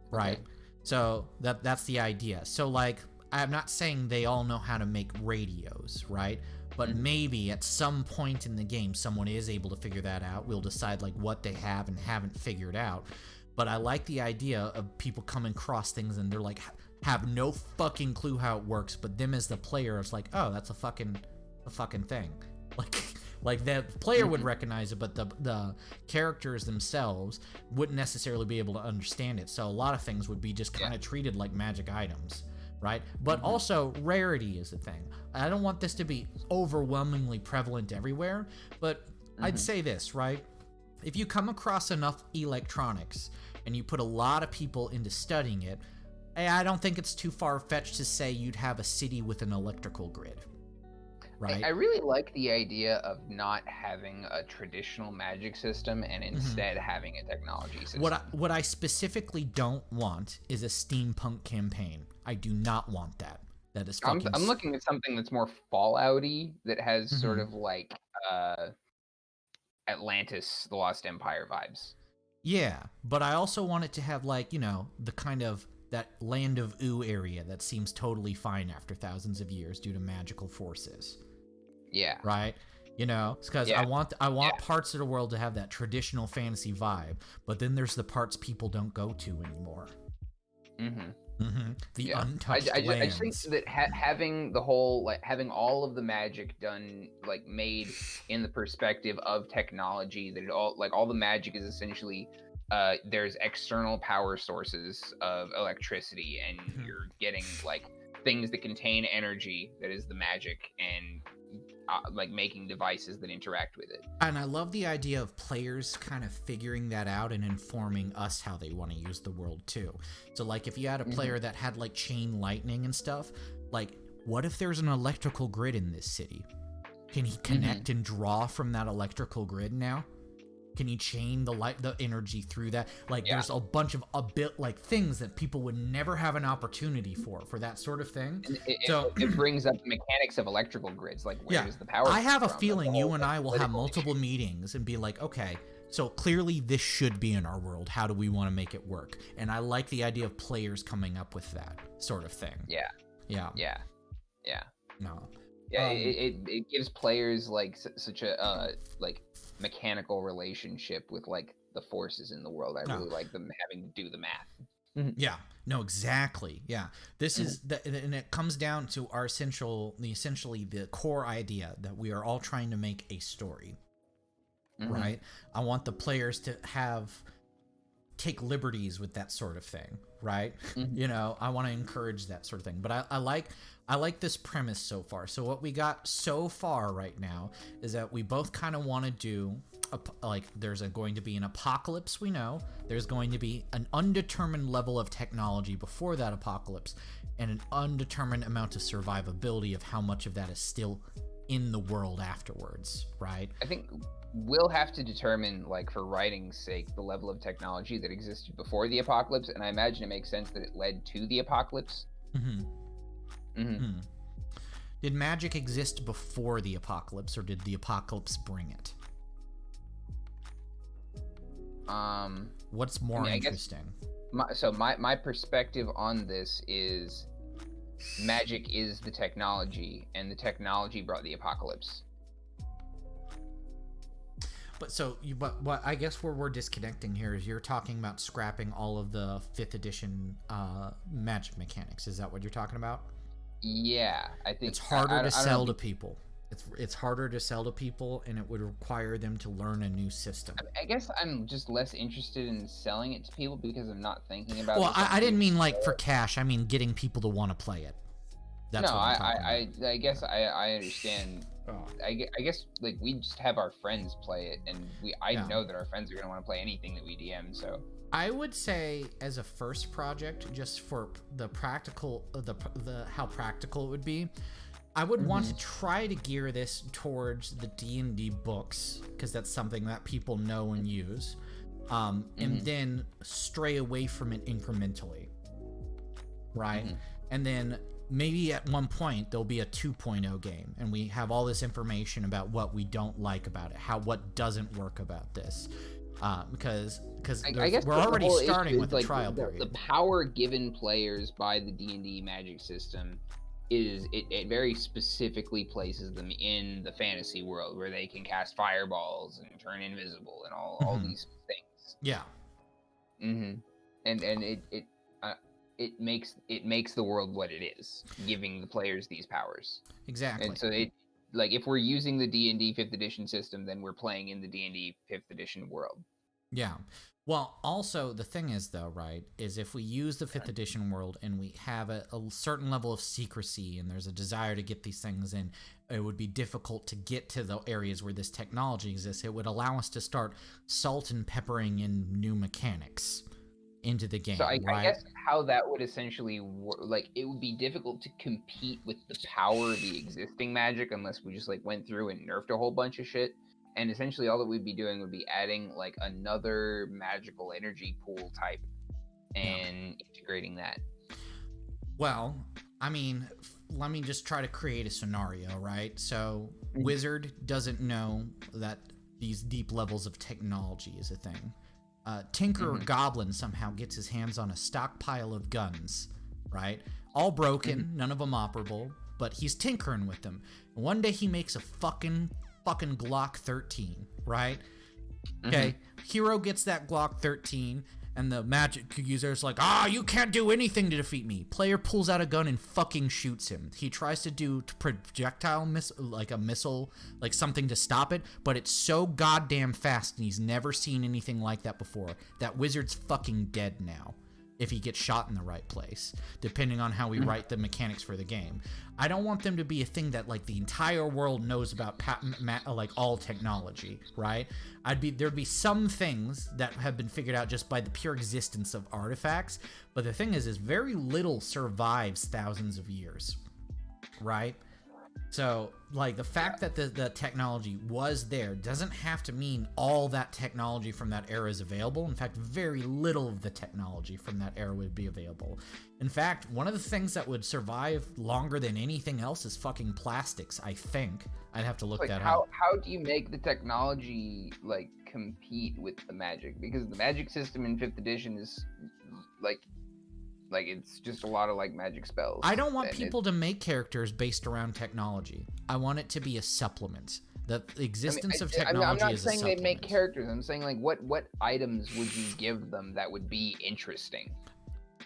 [SPEAKER 1] right?
[SPEAKER 2] Okay.
[SPEAKER 1] So that's the idea. So like, I'm not saying they all know how to make radios, right? But maybe at some point in the game, someone is able to figure that out. We'll decide like what they have and haven't figured out. But I like the idea of people coming across things and they're like, have no fucking clue how it works. But them as the player, it's like, oh, that's a fucking thing. Like the player would recognize it, but the characters themselves wouldn't necessarily be able to understand it. So a lot of things would be just kind of treated like magic items. Right? But also, rarity is a thing. I don't want this to be overwhelmingly prevalent everywhere, but I'd say this, right? If you come across enough electronics and you put a lot of people into studying it, I don't think it's too far-fetched to say you'd have a city with an electrical grid. Right?
[SPEAKER 2] I really like the idea of not having a traditional magic system and instead having a technology system.
[SPEAKER 1] What I specifically don't want is a steampunk campaign. I do not want that. That is fucking...
[SPEAKER 2] I'm looking at something that's more Fallout-y, that has sort of like Atlantis, the Lost Empire vibes.
[SPEAKER 1] Yeah, but I also want it to have like, you know, the kind of that land of Ooh area that seems totally fine after thousands of years due to magical forces.
[SPEAKER 2] Yeah.
[SPEAKER 1] Right? You know, it's because I want parts of the world to have that traditional fantasy vibe, but then there's the parts people don't go to anymore. The untouched lands.
[SPEAKER 2] I just think that having the whole, like, having all of the magic done, like, made in the perspective of technology, that it all the magic is essentially there's external power sources of electricity, and you're getting like things that contain energy that is the magic, and like making devices that interact with it.
[SPEAKER 1] And I love the idea of players kind of figuring that out and informing us how they want to use the world too. So like if you had a player that had like chain lightning and stuff, like what if there's an electrical grid in this city? Can he connect and draw from that electrical grid now? Can he chain the energy through that? Like there's a bunch of like things that people would never have an opportunity for that sort of thing.
[SPEAKER 2] It brings up the mechanics of electrical grids, like where does the power
[SPEAKER 1] I have a
[SPEAKER 2] from?
[SPEAKER 1] feeling you and I will have multiple meetings and be like, okay, so clearly this should be in our world. How do we want to make it work? And I like the idea of players coming up with that sort of thing.
[SPEAKER 2] Yeah.
[SPEAKER 1] No.
[SPEAKER 2] Yeah, it gives players like such a like mechanical relationship with like the forces in the world. I really like them having to do the math.
[SPEAKER 1] Yeah, no, exactly. Yeah, this is and it comes down to our essentially the core idea that we are all trying to make a story, right? I want the players to take liberties with that sort of thing, right? You know, I want to encourage that sort of thing. But I like this premise so far. So what we got so far right now is that we both kind of want to do there's going to be an apocalypse. We know there's going to be an undetermined level of technology before that apocalypse, and an undetermined amount of survivability of how much of that is still in the world afterwards, right?
[SPEAKER 2] I think we'll have to determine, like, for writing's sake, the level of technology that existed before the apocalypse, and I imagine it makes sense that it led to the apocalypse.
[SPEAKER 1] Did magic exist before the apocalypse, or did the apocalypse bring it? What's more interesting?
[SPEAKER 2] My perspective on this is magic is the technology, and the technology brought the apocalypse.
[SPEAKER 1] But I guess where we're disconnecting here is you're talking about scrapping all of the 5th edition magic mechanics. Is that what you're talking about?
[SPEAKER 2] Yeah, I think
[SPEAKER 1] it's harder to sell to people. It's harder to sell to people, and it would require them to learn a new system.
[SPEAKER 2] I guess I'm just less interested in selling it to people because I'm not thinking about.
[SPEAKER 1] Well, I didn't mean like for cash. I mean getting people to want to play it. That's
[SPEAKER 2] no,
[SPEAKER 1] what I'm talking about.
[SPEAKER 2] I guess I understand.
[SPEAKER 1] Oh.
[SPEAKER 2] I guess like we just have our friends play it, and I know that our friends are gonna want to play anything that we DM. So
[SPEAKER 1] I would say as a first project, just for the practical, the how practical it would be, I would want to try to gear this towards the D&D books, because that's something that people know and use, and then stray away from it incrementally, right? And then maybe at one point there'll be a 2.0 game, and we have all this information about what we don't like about it, what doesn't work about this, because
[SPEAKER 2] I guess
[SPEAKER 1] we're already starting with the trial period.
[SPEAKER 2] The power given players by the D&D magic system is it very specifically places them in the fantasy world where they can cast fireballs and turn invisible and all these things.
[SPEAKER 1] Yeah.
[SPEAKER 2] And it makes the world what it is, giving the players these powers.
[SPEAKER 1] Exactly.
[SPEAKER 2] And so if we're using the D&D 5th edition system, then we're playing in the D&D 5th edition world. Yeah.
[SPEAKER 1] Well, also, the thing is, though, right, is if we use the 5th edition world and we have a certain level of secrecy and there's a desire to get these things in, it would be difficult to get to the areas where this technology exists. It would allow us to start salt and peppering in new mechanics into the game.
[SPEAKER 2] So I
[SPEAKER 1] right?
[SPEAKER 2] guess how that would essentially work, like, it would be difficult to compete with the power of the existing magic unless we just, like, went through and nerfed a whole bunch of shit. And essentially all that we'd be doing would be adding like another magical energy pool type and integrating that.
[SPEAKER 1] Well, I mean, let me just try to create a scenario, right? So Wizard doesn't know that these deep levels of technology is a thing. Tinker or Goblin somehow gets his hands on a stockpile of guns, right? All broken, none of them operable, but he's tinkering with them. And one day he makes a fucking Glock 13, right? Okay, hero gets that Glock 13, and the magic user's like, you can't do anything to defeat me. Player pulls out a gun and fucking shoots him. He tries to do projectile missile, like something to stop it, but it's so goddamn fast, and he's never seen anything like that before. That wizard's fucking dead now, if he gets shot in the right place, depending on how we write the mechanics for the game. I don't want them to be a thing that like the entire world knows about, like all technology, right? There'd be some things that have been figured out just by the pure existence of artifacts, but the thing is very little survives thousands of years, right? So, like, the fact that the technology was there doesn't have to mean all that technology from that era is available. In fact, very little of the technology from that era would be available. In fact, one of the things that would survive longer than anything else is fucking plastics, I think. I'd have to look that up.
[SPEAKER 2] How do you make the technology, like, compete with the magic? Because the magic system in 5th edition is, like it's just a lot of like magic spells.
[SPEAKER 1] I don't want people to make characters based around technology. I want it to be a supplement. The existence of technology
[SPEAKER 2] I'm not
[SPEAKER 1] is
[SPEAKER 2] saying
[SPEAKER 1] a
[SPEAKER 2] they
[SPEAKER 1] supplement.
[SPEAKER 2] make characters. I'm saying like what items would you give them that would be interesting?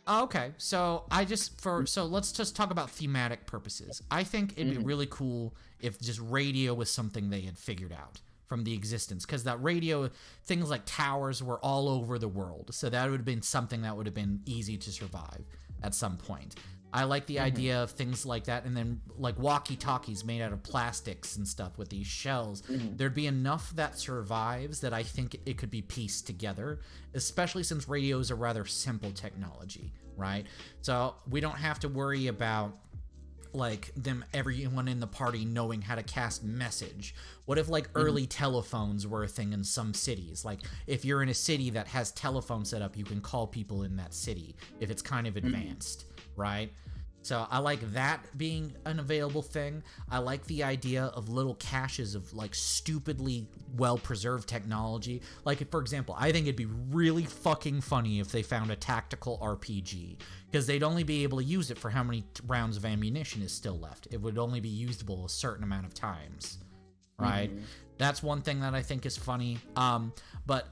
[SPEAKER 1] Okay, so let's just talk about thematic purposes. I think it'd be really cool if just radio was something they had figured out from the existence, because that radio, things like towers were all over the world, so that would have been something that would have been easy to survive at some point. I like the idea of things like that, and then like walkie-talkies made out of plastics and stuff with these shells. There'd be enough that survives that I think it could be pieced together, especially since radio is a rather simple technology, right? So we don't have to worry about like everyone in the party knowing how to cast message. What if like early telephones were a thing in some cities? Like if you're in a city that has telephone set up, you can call people in that city if it's kind of advanced, right? So I like that being an available thing. I like the idea of little caches of like stupidly well-preserved technology. Like, for example, I think it'd be really fucking funny if they found a tactical RPG, because they'd only be able to use it for how many rounds of ammunition is still left. It would only be usable a certain amount of times, right? That's one thing that I think is funny. But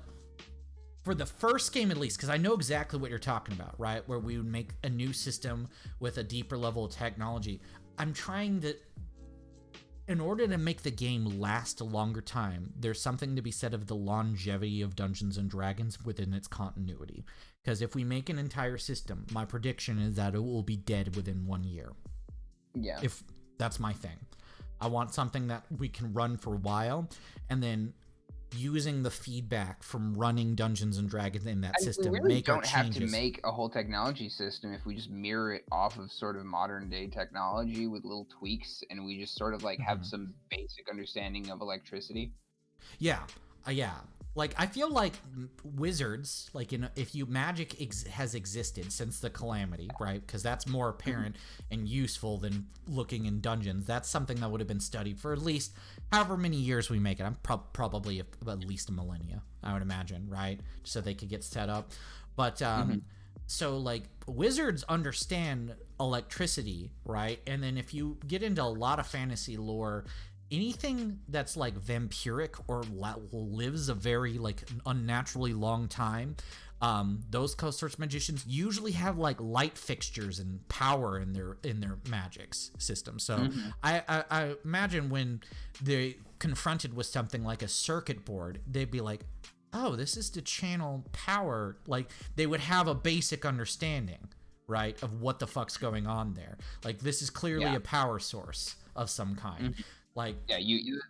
[SPEAKER 1] for the first game at least, because I know exactly what you're talking about, right? Where we would make a new system with a deeper level of technology. I'm trying to in order to make the game last a longer time, there's something to be said of the longevity of Dungeons and Dragons within its continuity. Because if we make an entire system, my prediction is that it will be dead within 1 year.
[SPEAKER 2] Yeah.
[SPEAKER 1] If that's my thing. I want something that we can run for a while, and then using the feedback from running Dungeons and Dragons in that system,
[SPEAKER 2] we really
[SPEAKER 1] make our
[SPEAKER 2] don't have
[SPEAKER 1] changes.
[SPEAKER 2] to make a whole technology system if we just mirror it off of sort of modern day technology with little tweaks, and we just sort of like have some basic understanding of electricity.
[SPEAKER 1] Yeah, yeah. Like, I feel like wizards, like, if you magic has existed since the Calamity, right? Because that's more apparent and useful than looking in dungeons. That's something that would have been studied for at least however many years we make it. I'm probably at least a millennia, I would imagine, right? So they could get set up. But so, like, wizards understand electricity, right? And then if you get into a lot of fantasy lore, anything that's like vampiric or lives a very like unnaturally long time, those sorts of magicians usually have like light fixtures and power in their magics system. So I imagine when they confronted with something like a circuit board, they'd be like, oh, this is to channel power. Like, they would have a basic understanding, right, of what the fuck's going on there. Like, this is clearly a power source of some kind. Like,
[SPEAKER 2] yeah,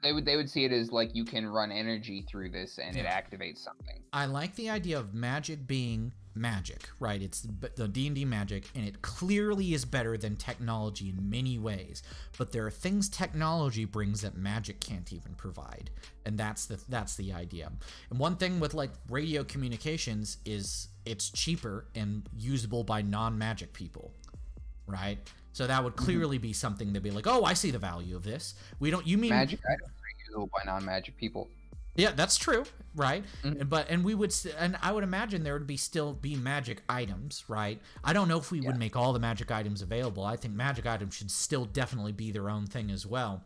[SPEAKER 2] they would see it as like you can run energy through this and it activates something.
[SPEAKER 1] I like the idea of magic being magic, right? It's the D&D magic, and it clearly is better than technology in many ways. But there are things technology brings that magic can't even provide, and that's the idea. And one thing with like radio communications is it's cheaper and usable by non-magic people, right? So that would clearly be something to be like, oh, I see the value of this. You mean
[SPEAKER 2] magic items are usable by non-magic people?
[SPEAKER 1] Yeah, that's true, right? And I would imagine there would still be magic items, right? I don't know if we would make all the magic items available. I think magic items should still definitely be their own thing as well.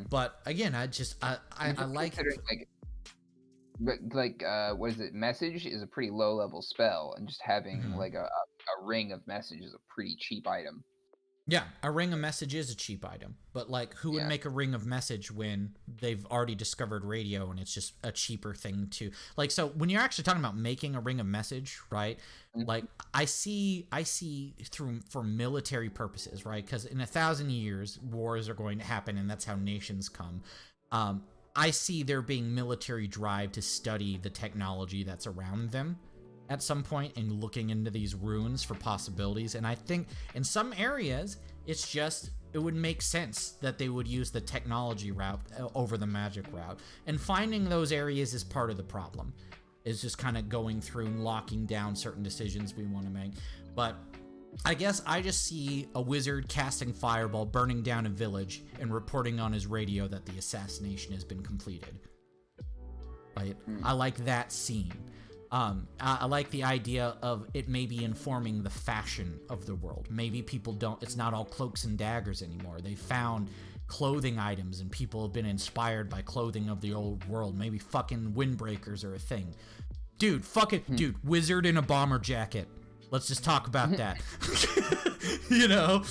[SPEAKER 1] But again, I like
[SPEAKER 2] what is it? Message is a pretty low level spell, and just having like a ring of message is a pretty cheap item.
[SPEAKER 1] Yeah, a ring of message is a cheap item, but like, who would make a ring of message when they've already discovered radio and it's just a cheaper thing to like? So when you're actually talking about making a ring of message, right? Like, I see for military purposes, right? Because in 1,000 years, wars are going to happen, and that's how nations come. I see there being military drive to study the technology that's around them at some point and looking into these runes for possibilities. And I think in some areas, it would make sense that they would use the technology route over the magic route. And finding those areas is part of the problem, is just kind of going through and locking down certain decisions we want to make. But I guess I just see a wizard casting fireball, burning down a village, and reporting on his radio that the assassination has been completed. Right? I like that scene. I like the idea of it maybe informing the fashion of the world. Maybe people it's not all cloaks and daggers anymore. They found clothing items, and people have been inspired by clothing of the old world. Maybe fucking windbreakers are a thing. Dude, wizard in a bomber jacket. Let's just talk about that. You know?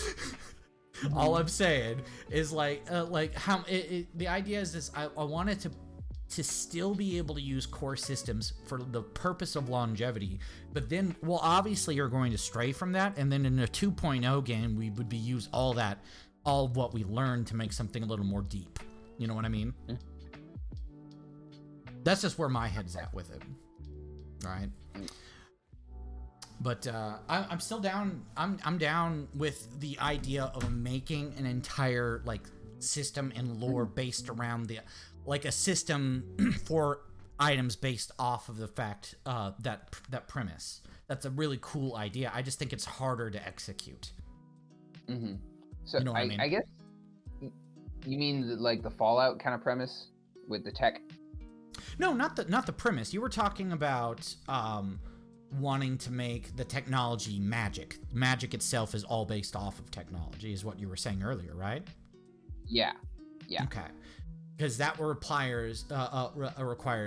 [SPEAKER 1] All I'm saying is like how the idea is this. I wanted to still be able to use core systems for the purpose of longevity, but then, well, obviously you're going to stray from that, and then in a 2.0 game, we would use all of what we learned to make something a little more deep. You know what I mean? That's just where my head's at with it. All right. But I'm still down. I'm down with the idea of making an entire like system and lore based around like a system for items based off of the fact that premise. That's a really cool idea. I just think it's harder to execute.
[SPEAKER 2] So
[SPEAKER 1] you know what I mean?
[SPEAKER 2] I guess you mean like the Fallout kind of premise with the tech?
[SPEAKER 1] No, not the premise. You were talking about wanting to make the technology magic. Magic itself is all based off of technology, is what you were saying earlier, right?
[SPEAKER 2] Yeah.
[SPEAKER 1] Okay. Because that requires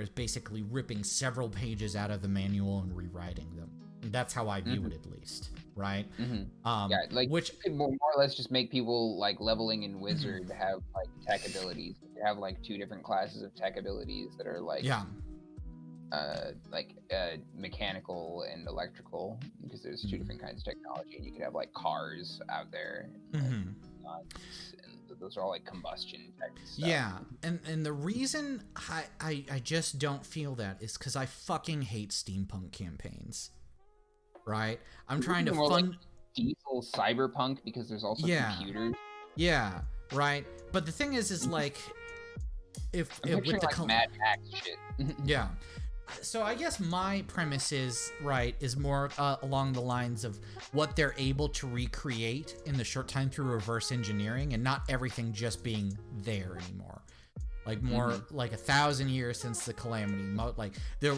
[SPEAKER 1] basically ripping several pages out of the manual and rewriting them. That's how I view it, at least, right?
[SPEAKER 2] Yeah, like
[SPEAKER 1] Which
[SPEAKER 2] you could more or less just make people like leveling in Wizard have like tech abilities. You have like 2 different classes of tech abilities that are like
[SPEAKER 1] yeah,
[SPEAKER 2] mechanical and electrical, because there's 2 different kinds of technology, and you could have like cars out there, and those are all like combustion tech stuff.
[SPEAKER 1] Yeah, and the reason I just don't feel that is because I fucking hate steampunk campaigns. Right? I'm trying to fund
[SPEAKER 2] like diesel cyberpunk, because there's also computers.
[SPEAKER 1] Yeah, right. But the thing is like, if with the
[SPEAKER 2] like Mad Max shit.
[SPEAKER 1] Yeah. So I guess my premise is more along the lines of what they're able to recreate in the short time through reverse engineering, and not everything just being there anymore. Like more like 1,000 years since the calamity. Like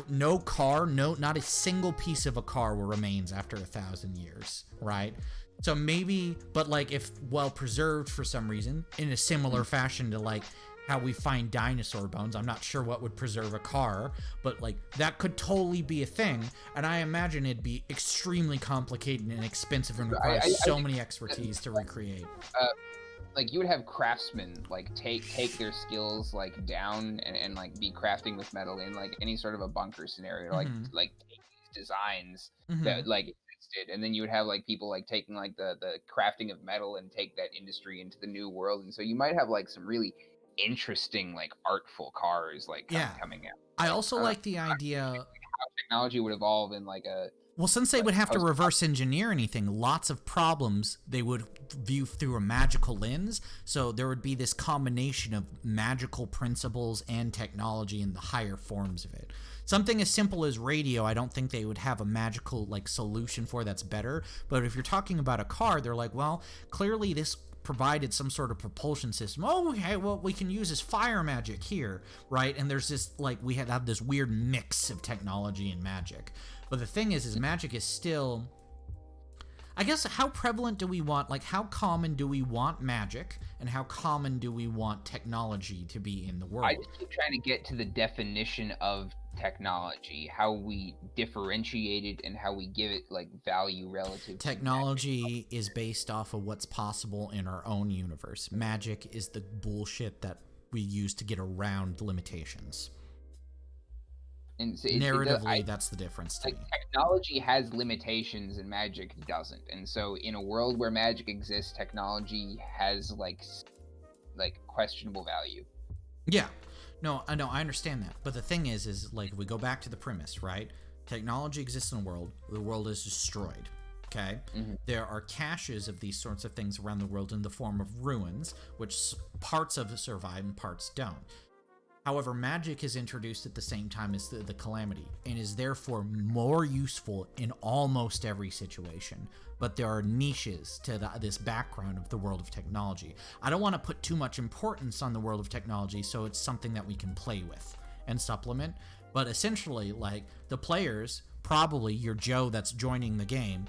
[SPEAKER 1] no car, not a single piece of a car remains after 1,000 years, right? So maybe, but like if well preserved for some reason, in a similar fashion to like how we find dinosaur bones. I'm not sure what would preserve a car, but like that could totally be a thing. And I imagine it'd be extremely complicated and expensive and require so many expertise to recreate.
[SPEAKER 2] Like you would have craftsmen like take their skills like down and like be crafting with metal in like any sort of a bunker scenario, like take these designs that like existed, and then you would have like people like taking like the crafting of metal and take that industry into the new world. And so you might have like some really interesting like artful cars like coming out.
[SPEAKER 1] I also like the idea
[SPEAKER 2] how technology would evolve in like a
[SPEAKER 1] well, since they would have to reverse engineer anything, lots of problems they would view through a magical lens. So there would be this combination of magical principles and technology in the higher forms of it. Something as simple as radio, I don't think they would have a magical like solution for that's better. But if you're talking about a car, they're like, well, clearly this provided some sort of propulsion system. Oh, okay, well, we can use this fire magic here, right? And there's this, like, we have this weird mix of technology and magic. But the thing is magic is still, I guess, how prevalent do we want, like, how common do we want magic, and how common do we want technology to be in the world?
[SPEAKER 2] I just keep trying to get to the definition of technology, how we differentiate it, and how we give it like value relative.
[SPEAKER 1] Technology is based off of what's possible in our own universe. Magic is the bullshit that we use to get around limitations. And so narratively, that's the difference to me.
[SPEAKER 2] Technology has limitations and magic doesn't. And so in a world where magic exists, technology has like questionable value.
[SPEAKER 1] Yeah. No, I understand that. But the thing is like, if we go back to the premise, right? Technology exists in the world is destroyed, okay? There are caches of these sorts of things around the world in the form of ruins, which parts of it survive and parts don't. However, magic is introduced at the same time as the calamity, and is therefore more useful in almost every situation. But there are niches to this background of the world of technology. I don't want to put too much importance on the world of technology, so it's something that we can play with and supplement. But essentially, like, the players, probably your Joe that's joining the game,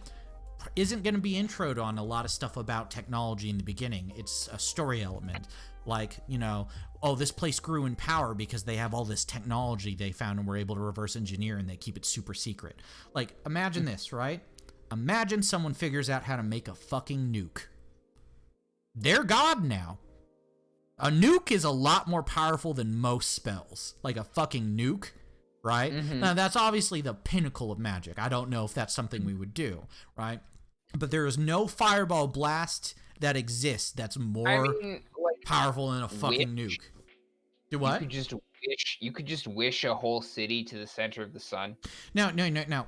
[SPEAKER 1] isn't going to be introed on a lot of stuff about technology in the beginning. It's a story element. Like, you know, oh, this place grew in power because they have all this technology they found and were able to reverse engineer, and they keep it super secret. Like, imagine this, right? Imagine someone figures out how to make a fucking nuke. They're God now. A nuke is a lot more powerful than most spells. Like a fucking nuke, right? Now, that's obviously the pinnacle of magic. I don't know if that's something we would do, right? But there is no fireball blast that exists that's more powerful than a fucking nuke. Do what?
[SPEAKER 2] You could just wish a whole city to the center of the sun.
[SPEAKER 1] No.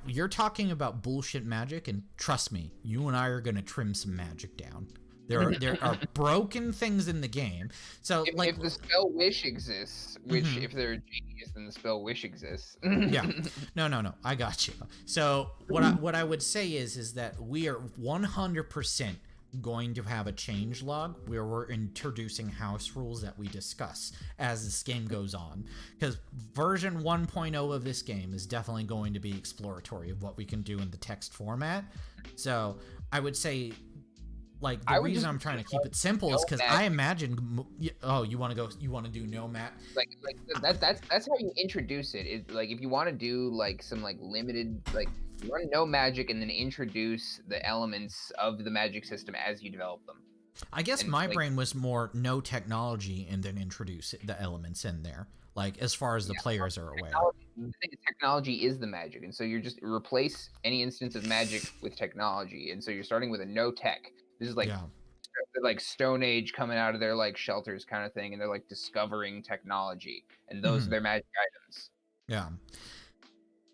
[SPEAKER 1] You're talking about bullshit magic, and trust me, you and I are gonna trim some magic down. There are broken things in the game. So
[SPEAKER 2] if the spell wish exists, which if they're a genius, then the spell wish exists.
[SPEAKER 1] Yeah. No. I got you. So what I would say is that we are 100% going to have a change log where we're introducing house rules that we discuss as this game goes on, because version 1.0 of this game is definitely going to be exploratory of what we can do in the text format. So I would say like the reason I'm trying to keep it simple is because I imagine. Oh, you want to go? You want to do no mat?
[SPEAKER 2] Like that's how you introduce it. Is like if you want to do like some like limited like you want to know magic and then introduce the elements of the magic system as you develop them.
[SPEAKER 1] I guess my brain was more no technology and then introduce the elements in there, like as far as the players are aware.
[SPEAKER 2] The thing is, technology is the magic, and so you're just replace any instance of magic with technology, and so you're starting with a no tech. This is like Stone Age coming out of their like shelters kind of thing, and they're like discovering technology, and those are their magic items.
[SPEAKER 1] Yeah.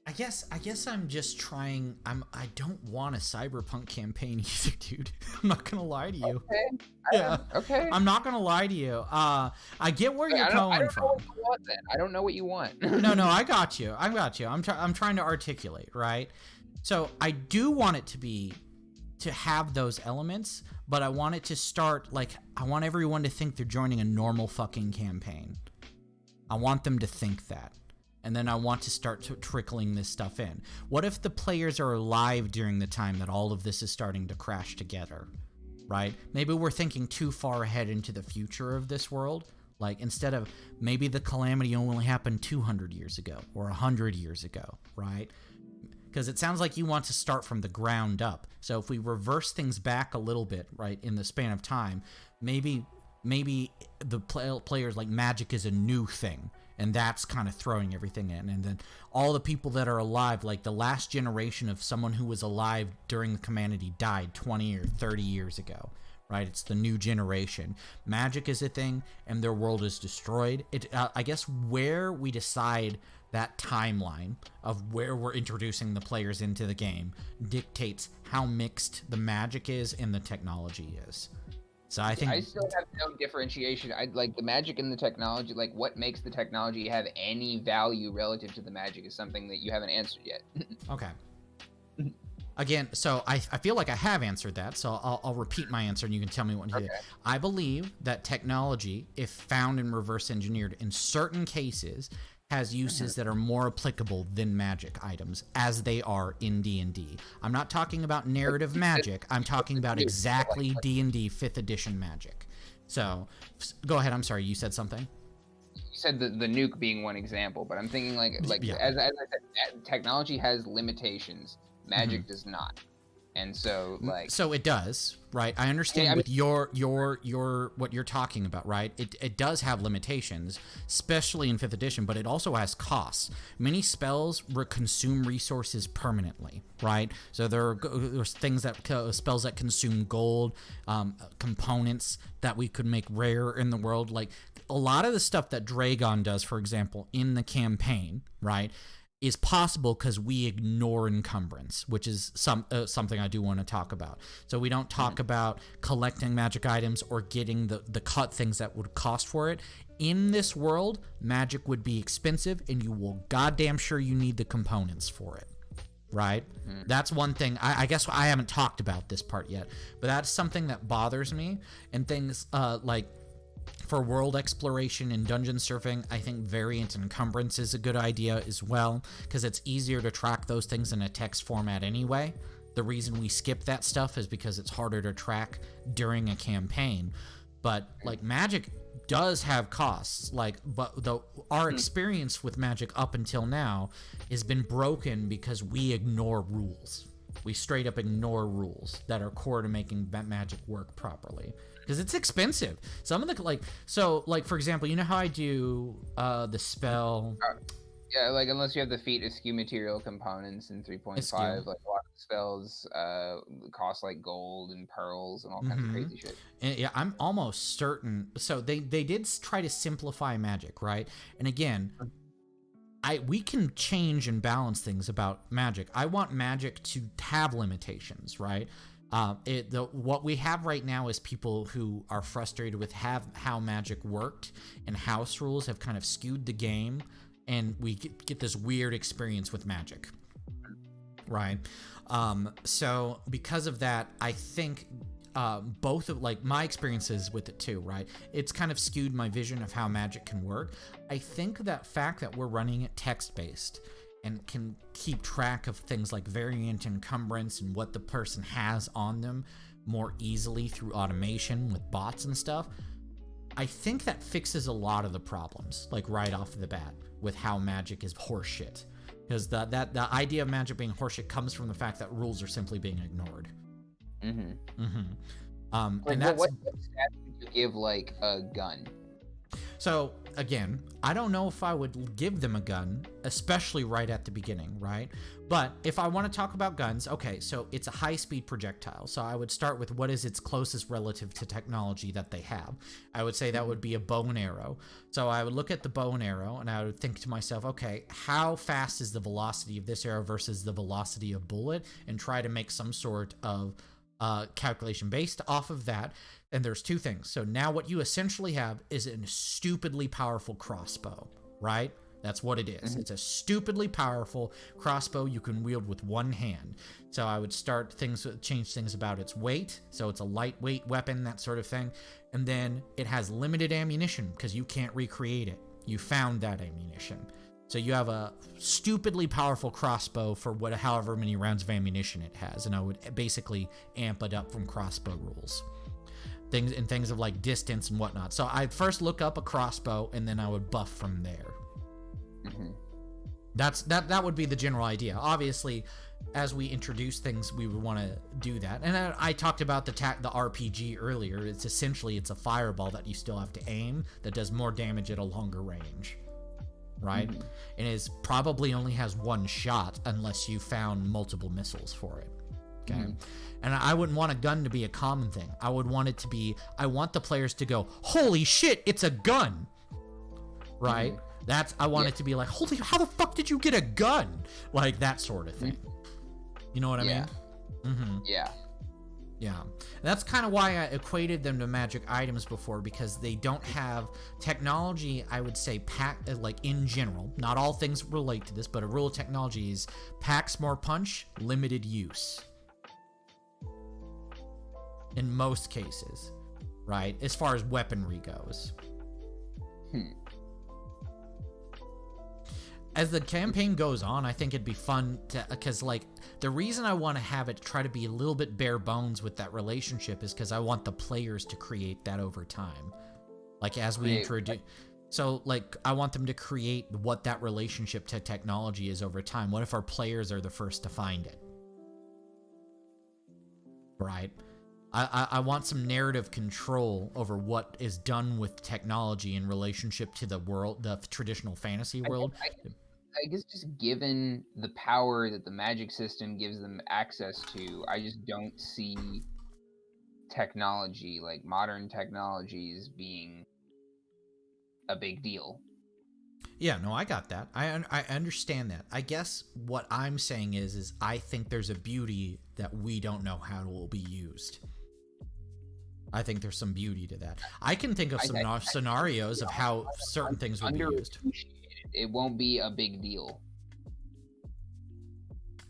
[SPEAKER 1] I guess I'm just trying. I don't want a cyberpunk campaign either, dude. I'm not gonna lie to you.
[SPEAKER 2] Okay. Okay.
[SPEAKER 1] I'm not gonna lie to you. I get where you're coming from.
[SPEAKER 2] What you want, then. I don't know what you want.
[SPEAKER 1] No, I got you. I'm trying to articulate, right? So I do want it to have those elements, but I want it to start like I want everyone to think they're joining a normal fucking campaign. I want them to think that. And then I want to start trickling this stuff in. What if the players are alive during the time that all of this is starting to crash together, right? Maybe we're thinking too far ahead into the future of this world. Like, instead of maybe the calamity only happened 200 years ago or 100 years ago, right? Because it sounds like you want to start from the ground up. So if we reverse things back a little bit, right, in the span of time, maybe the players like magic is a new thing. And that's kind of throwing everything in. And then all the people that are alive, like the last generation of someone who was alive during the humanity died 20 or 30 years ago, right? It's the new generation. Magic is a thing, and their world is destroyed. I guess where we decide that timeline of where we're introducing the players into the game dictates how mixed the magic is and the technology is. So I think
[SPEAKER 2] I still have no differentiation. I like the magic and the technology. Like, what makes the technology have any value relative to the magic is something that you haven't answered yet.
[SPEAKER 1] Okay. Again, so I feel like I have answered that, so I'll repeat my answer and you can tell me what to do. I believe that technology, if found and reverse engineered in certain cases, has uses that are more applicable than magic items as they are in D&D. I'm not talking about narrative magic. I'm talking about exactly D&D 5th edition magic. So go ahead. I'm sorry. You said something?
[SPEAKER 2] You said the nuke being one example, but I'm thinking as I said, technology has limitations. Magic does not. And so
[SPEAKER 1] so it does, right? I understand with your what you're talking about, right? It does have limitations, especially in 5th edition, but it also has costs. Many spells consume resources permanently, right? So there's things spells that consume gold, components that we could make rare in the world, like a lot of the stuff that Dragon does, for example, in the campaign, right? Is possible because we ignore encumbrance, which is something I do want to talk about. So we don't talk about collecting magic items or getting the cut things that would cost for it. In this world, magic would be expensive, and you will goddamn sure you need the components for it, right? That's one thing. I guess I haven't talked about this part yet, but that's something that bothers me. And things like for world exploration and dungeon surfing, I think variant encumbrance is a good idea as well, because it's easier to track those things in a text format anyway. The reason we skip that stuff is because it's harder to track during a campaign. But like magic does have costs, but our experience with magic up until now has been broken because we ignore rules. We straight up ignore rules that are core to making magic work properly. Because it's expensive. Some of the, for example, you know how I do the spell?
[SPEAKER 2] Yeah, like, unless you have the feat eschew material components in 3.5, like, a lot of spells cost, like, gold and pearls and all kinds of crazy shit.
[SPEAKER 1] And, yeah, I'm almost certain. So they did try to simplify magic, right? And again, we can change and balance things about magic. I want magic to have limitations, right? What we have right now is people who are frustrated with how magic worked, and house rules have kind of skewed the game, and we get this weird experience with magic, right? So because of that, I think both of my experiences with it too, right? It's kind of skewed my vision of how magic can work. I think that fact that we're running it text-based and can keep track of things like variant encumbrance and what the person has on them more easily through automation with bots and stuff, I think that fixes a lot of the problems, like right off the bat, with how Magic is horseshit. Because the idea of Magic being horseshit comes from the fact that rules are simply being ignored.
[SPEAKER 2] Like,
[SPEAKER 1] and that's
[SPEAKER 2] what stats would you give like a gun?
[SPEAKER 1] So again, I don't know if I would give them a gun, especially right at the beginning, right? But if I want to talk about guns, okay, so it's a high-speed projectile. So I would start with what is its closest relative to technology that they have. I would say that would be a bow and arrow. So I would look at the bow and arrow, and I would think to myself, okay, how fast is the velocity of this arrow versus the velocity of bullet, and try to make some sort of calculation based off of that. And there's two things. So now what you essentially have is a stupidly powerful crossbow, right? That's what it is. It's a stupidly powerful crossbow you can wield with one hand. So I would change things about its weight. So it's a lightweight weapon, that sort of thing. And then it has limited ammunition because you can't recreate it. You found that ammunition. So you have a stupidly powerful crossbow for however many rounds of ammunition it has. And I would basically amp it up from crossbow rules. Things of like distance and whatnot. So I'd first look up a crossbow and then I would buff from there. That would be the general idea. Obviously, as we introduce things, we would want to do that. And I talked about the RPG earlier. It's a fireball that you still have to aim that does more damage at a longer range, right? And is probably only has one shot unless you found multiple missiles for it. Okay. And I wouldn't want a gun to be a common thing. I would want it to be, I want the players to go, holy shit, it's a gun. Right? I want it to be like, holy, how the fuck did you get a gun? Like that sort of thing. You know what I mean? Yeah. That's kind of why I equated them to Magic items before, because they don't have technology, I would say, like in general. Not all things relate to this, but a rule of technology is packs more punch, limited use. In most cases, right? As far as weaponry goes. As the campaign goes on, I think it'd be fun to, because like the reason I want to have it try to be a little bit bare bones with that relationship is because I want the players to create that over time. Like as we introduce, so like I want them to create what that relationship to technology is over time. What if our players are the first to find it? Right? I want some narrative control over what is done with technology in relationship to the world, the traditional fantasy world.
[SPEAKER 2] I guess just given the power that the Magic system gives them access to, I just don't see technology, like modern technologies, being a big deal.
[SPEAKER 1] Yeah, no, I got that. I understand that. I guess what I'm saying is I think there's a beauty that we don't know how it will be used. I think there's some beauty to that. I can think of some scenarios of how certain things would be used.
[SPEAKER 2] It won't be a big deal.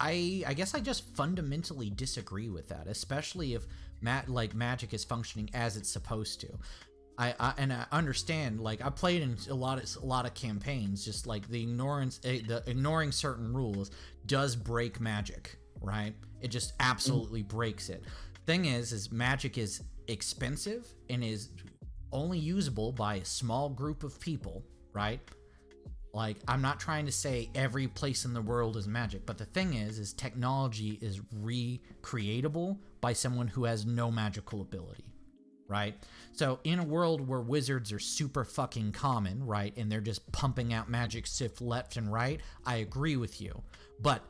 [SPEAKER 1] I guess I just fundamentally disagree with that, especially if Magic is functioning as it's supposed to. I understand, like I played in a lot of campaigns, just like the ignoring certain rules does break Magic, right? It just absolutely breaks it. Thing is Magic is expensive and is only usable by a small group of people, right? Like, I'm not trying to say every place in the world is Magic, but the thing is technology is recreatable by someone who has no magical ability, right? So in a world where wizards are super fucking common, right, and they're just pumping out magic sift left and right, I agree with you, but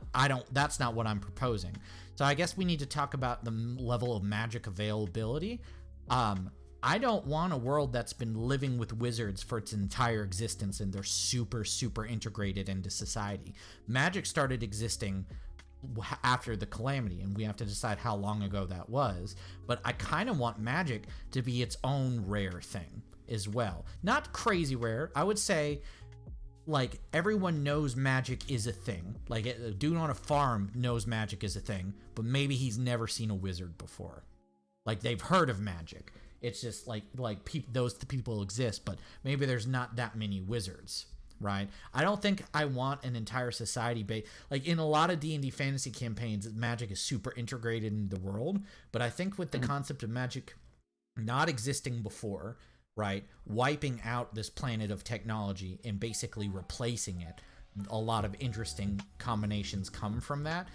[SPEAKER 1] that's not what I'm proposing. So I guess we need to talk about the level of magic availability. I don't want a world that's been living with wizards for its entire existence and they're super, super integrated into society. Magic started existing after the Calamity, and we have to decide how long ago that was. But I kind of want Magic to be its own rare thing as well. Not crazy rare. I would say, like, everyone knows Magic is a thing. Like, a dude on a farm knows Magic is a thing, but maybe he's never seen a wizard before. Like, they've heard of Magic. It's just those people exist, but maybe there's not that many wizards, right? I don't think I want an entire society based, like in a lot of D&D fantasy campaigns, magic is super integrated into the world, but I think with the concept of magic not existing before, right, wiping out this planet of technology and basically replacing it, a lot of interesting combinations come from that.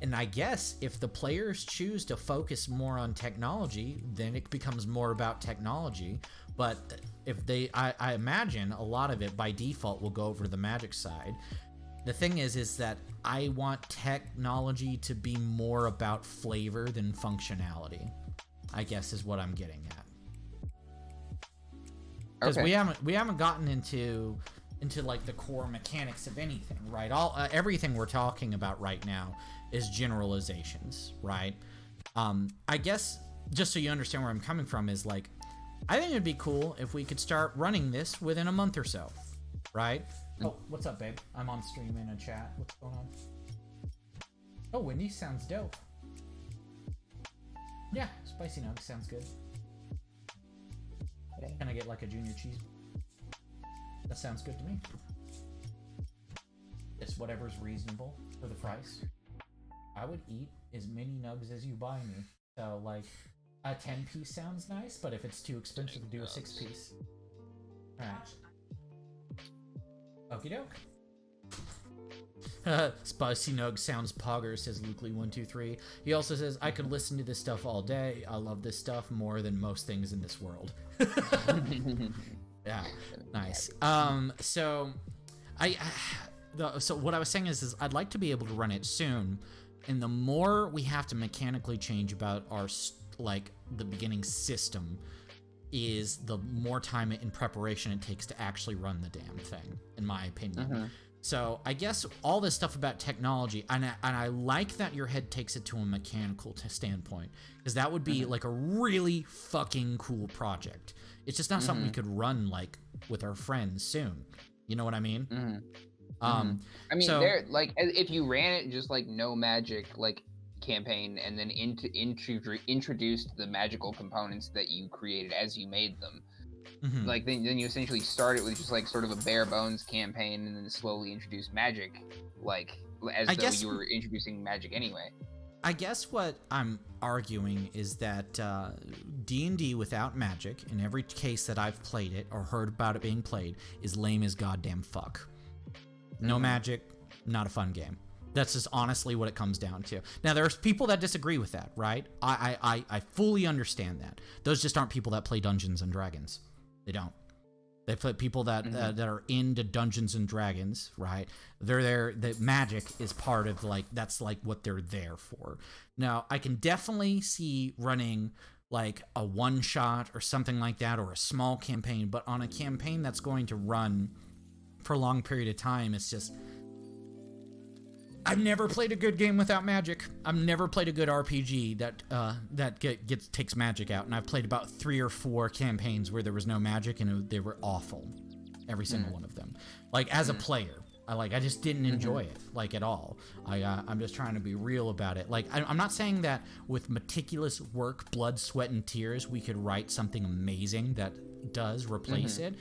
[SPEAKER 1] And I guess if the players choose to focus more on technology, then it becomes more about technology. But if they, I imagine a lot of it by default will go over to the magic side. The thing is that I want technology to be more about flavor than functionality, I guess is what I'm getting at. Because we haven't gotten into like the core mechanics of anything, right? Everything we're talking about right now is generalizations, right? I guess just so you understand where I'm coming from is like, I think it'd be cool if we could start running this within a month or so, right? Oh, what's up, babe? I'm on stream in a chat. What's going on? Oh, Wendy sounds dope. Yeah, spicy nugs sounds good. Can I get like a junior cheese? That sounds good to me. It's whatever's reasonable for the price. I would eat as many nugs as you buy me. So, like, a 10-piece sounds nice, but if it's too expensive, do a 6-piece. Alright. Okie doke. Spicy nug sounds pogger, says Luke123. He also says, I could listen to this stuff all day. I love this stuff more than most things in this world. Yeah, nice. So what I was saying is I'd like to be able to run it soon, and the more we have to mechanically change about our like the beginning system, is the more time in preparation it takes to actually run the damn thing, in my opinion. So I guess all this stuff about technology, and I like that your head takes it to a mechanical standpoint, because that would be like a really fucking cool project. It's just not something we could run like with our friends soon. You know what I mean?
[SPEAKER 2] I mean, so, there, like, if you ran it just like no magic like campaign, and then introduced the magical components that you created as you made them, like then you essentially start it with just like sort of a bare bones campaign, and then slowly introduce magic, like as though you were introducing magic anyway.
[SPEAKER 1] I guess what I'm arguing is that D&D without magic, in every case that I've played it or heard about it being played, is lame as goddamn fuck. No magic, not a fun game. That's just honestly what it comes down to. Now, there's people that disagree with that, right? I fully understand that. Those just aren't people that play Dungeons and Dragons. They don't. They play people that that are into Dungeons and Dragons, right? They're there. The magic is part of like that's like what they're there for. Now, I can definitely see running like a one shot or something like that, or a small campaign. But on a campaign that's going to run for a long period of time, it's just. I've never played a good game without magic. I've never played a good RPG that takes magic out, and I've played about 3 or 4 campaigns where there was no magic, and they were awful, every single one of them. Like as a player, I just didn't enjoy it like at all. I'm just trying to be real about it. Like I'm not saying that with meticulous work, blood, sweat, and tears, we could write something amazing that does replace it.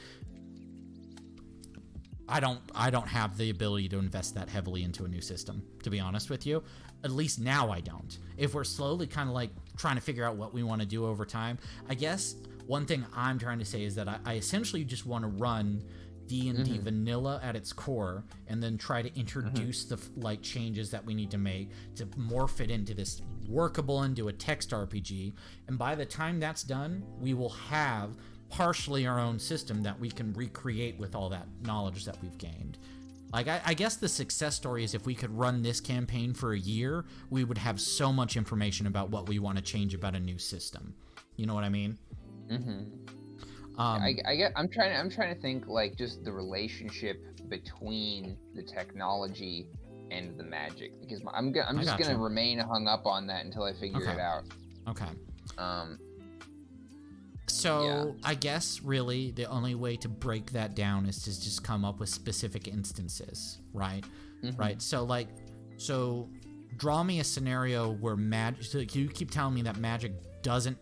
[SPEAKER 1] I don't have the ability to invest that heavily into a new system, to be honest with you. At least now I don't. If we're slowly kind of like trying to figure out what we want to do over time, I guess one thing I'm trying to say is that I essentially just want to run D&D vanilla at its core, and then try to introduce the like changes that we need to make to morph it into this workable into a text RPG. And by the time that's done, we will have partially our own system that we can recreate with all that knowledge that we've gained. Like, I guess the success story is if we could run this campaign for a year, we would have so much information about what we want to change about a new system. You know what I mean?
[SPEAKER 2] I'm trying to think like just the relationship between the technology and the magic, because I'm just gonna remain hung up on that until I figure it out.
[SPEAKER 1] Okay. So I guess really the only way to break that down is to just come up with specific instances, right? Right. So draw me a scenario where magic. So you keep telling me that magic doesn't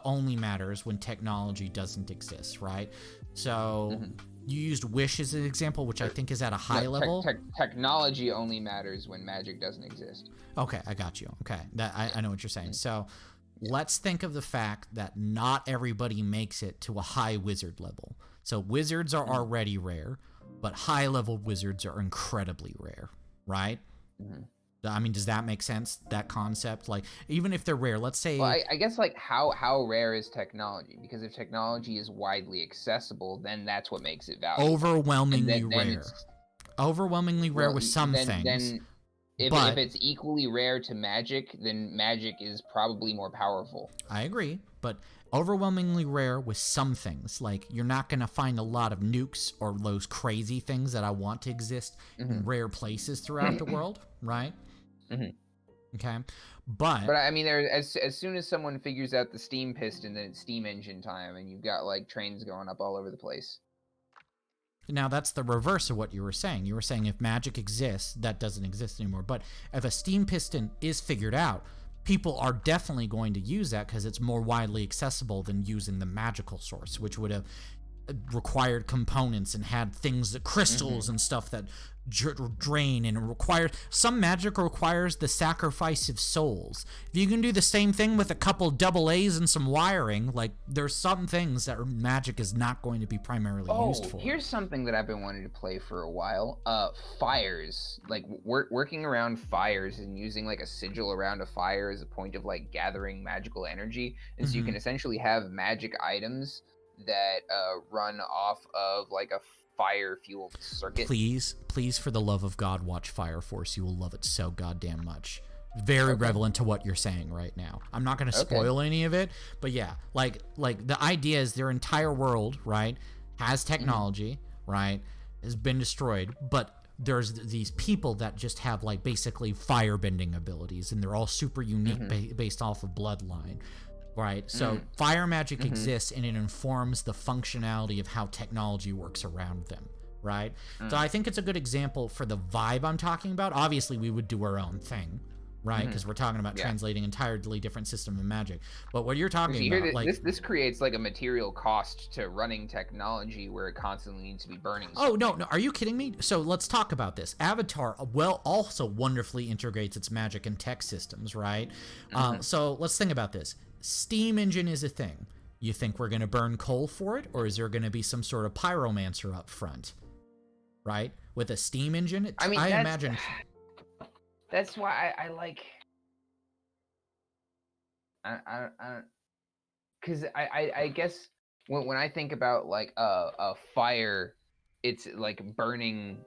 [SPEAKER 1] only matters when technology doesn't exist, right? So you used wish as an example, which I think is at a high level.
[SPEAKER 2] Technology only matters when magic doesn't exist.
[SPEAKER 1] Okay, I got you. Okay, I know what you're saying. So let's think of the fact that not everybody makes it to a high wizard level. So wizards are already rare, but high level wizards are incredibly rare, right? I mean, does that make sense? That concept, like, even if they're rare, let's say.
[SPEAKER 2] Well, I guess like how rare is technology? Because if technology is widely accessible, then that's what makes it valuable.
[SPEAKER 1] Overwhelmingly rare. Overwhelmingly rare with some things.
[SPEAKER 2] Then if it's equally rare to magic, then magic is probably more powerful.
[SPEAKER 1] I agree, but overwhelmingly rare with some things. Like, you're not going to find a lot of nukes or those crazy things that I want to exist in rare places throughout the world, right? Okay, but
[SPEAKER 2] I mean, as soon as someone figures out the steam piston, then it's steam engine time, and you've got like trains going up all over the place.
[SPEAKER 1] Now, that's the reverse of what you were saying. You were saying if magic exists, that doesn't exist anymore. But if a steam piston is figured out, people are definitely going to use that because it's more widely accessible than using the magical source, which would have required components and had things that crystals and stuff that drain, and some magic requires the sacrifice of souls. If you can do the same thing with a couple double A's and some wiring, like, there's some things that magic is not going to be primarily used for.
[SPEAKER 2] Here's something that I've been wanting to play for a while. Fires, like working around fires and using like a sigil around a fire as a point of like gathering magical energy, and so you can essentially have magic items that run off of like a fire fueled circuit.
[SPEAKER 1] Please, for the love of God, watch Fire Force. You will love it so goddamn much. Very relevant to what you're saying right now. I'm not going to spoil any of it, but yeah, like the idea is their entire world, right, has technology, right, has been destroyed, but there's these people that just have like basically firebending abilities, and they're all super unique based off of bloodline. Right, so fire magic exists, and it informs the functionality of how technology works around them, right? So I think it's a good example for the vibe I'm talking about. Obviously, we would do our own thing, right? Because we're talking about translating entirely different system of magic. But what you're talking about, like...
[SPEAKER 2] This creates like a material cost to running technology where it constantly needs to be burning something.
[SPEAKER 1] Oh, no, are you kidding me? So let's talk about this. Avatar, also wonderfully integrates its magic and tech systems, right? So let's think about this. Steam engine is a thing. You think we're going to burn coal for it, or is there going to be some sort of pyromancer up front? Right? With a steam engine? I imagine...
[SPEAKER 2] That's why I like... Because I guess when I think about like a fire, it's like burning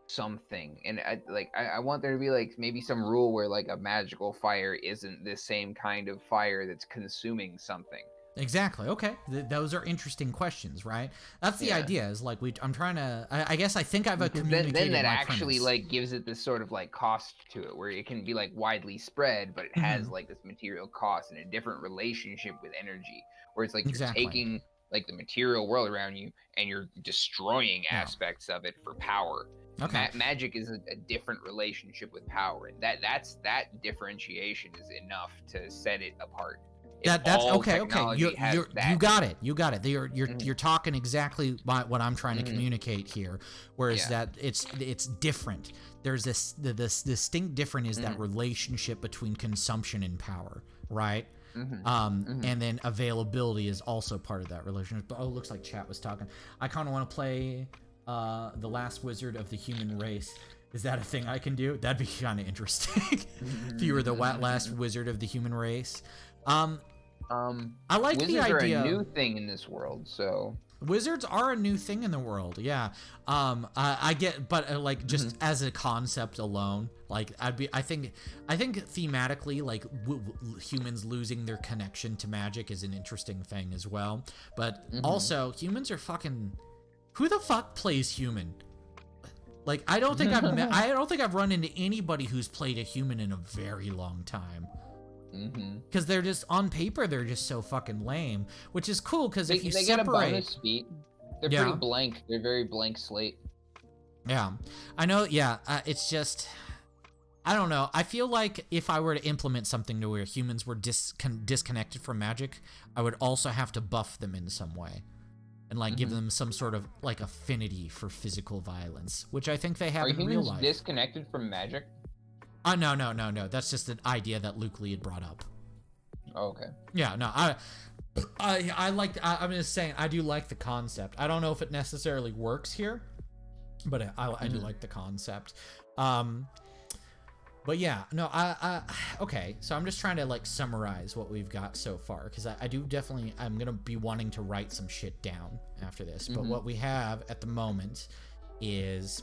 [SPEAKER 2] something, and I want there to be like maybe some rule where like a magical fire isn't the same kind of fire that's consuming something.
[SPEAKER 1] Exactly. Okay, those are interesting questions, right? That's the idea. Is like I'm trying to. I guess I think I've communicated
[SPEAKER 2] then that
[SPEAKER 1] my
[SPEAKER 2] actually
[SPEAKER 1] premise.
[SPEAKER 2] Like gives it this sort of like cost to it, where it can be like widely spread, but it has like this material cost and a different relationship with energy, where it's like you're taking like the material world around you and you're destroying aspects of it for power. Okay. Magic is a different relationship with power, and that differentiation is enough to set it apart.
[SPEAKER 1] That's okay. You got it. You're talking exactly what I'm trying to communicate here. Whereas that it's different. There's this distinct different is that relationship between consumption and power, right? And then availability is also part of that relationship. But it looks like chat was talking. I kind of want to play The Last Wizard of the Human Race. Is that a thing I can do? That'd be kind of interesting. If you were the last wizard of the human race. I like the idea.
[SPEAKER 2] Wizards are a new thing in this world, so...
[SPEAKER 1] Wizards are a new thing in the world, yeah. I get, but like just as a concept alone, like I think thematically, like humans losing their connection to magic is an interesting thing as well. But also, humans are fucking... Who the fuck plays human? Like, I don't think I've run into anybody who's played a human in a very long time. Because they're just, on paper, they're just so fucking lame. Which is cool, because if you
[SPEAKER 2] they
[SPEAKER 1] separate...
[SPEAKER 2] get a bonus feat. They're pretty blank. They're very blank slate.
[SPEAKER 1] Yeah. I know, it's just... I don't know. I feel like if I were to implement something to where humans were disconnected from magic, I would also have to buff them in some way. and like give them some sort of like affinity for physical violence, which I think they have in real
[SPEAKER 2] humans
[SPEAKER 1] life.
[SPEAKER 2] Disconnected from magic?
[SPEAKER 1] No. That's just an idea that Luke Lee had brought up.
[SPEAKER 2] Oh, okay.
[SPEAKER 1] Yeah, no, I'm just saying I do like the concept. I don't know if it necessarily works here, but I do like the concept. But yeah, no, okay. So I'm just trying to like summarize what we've got so far, because I do definitely, I'm gonna be wanting to write some shit down after this. But what we have at the moment is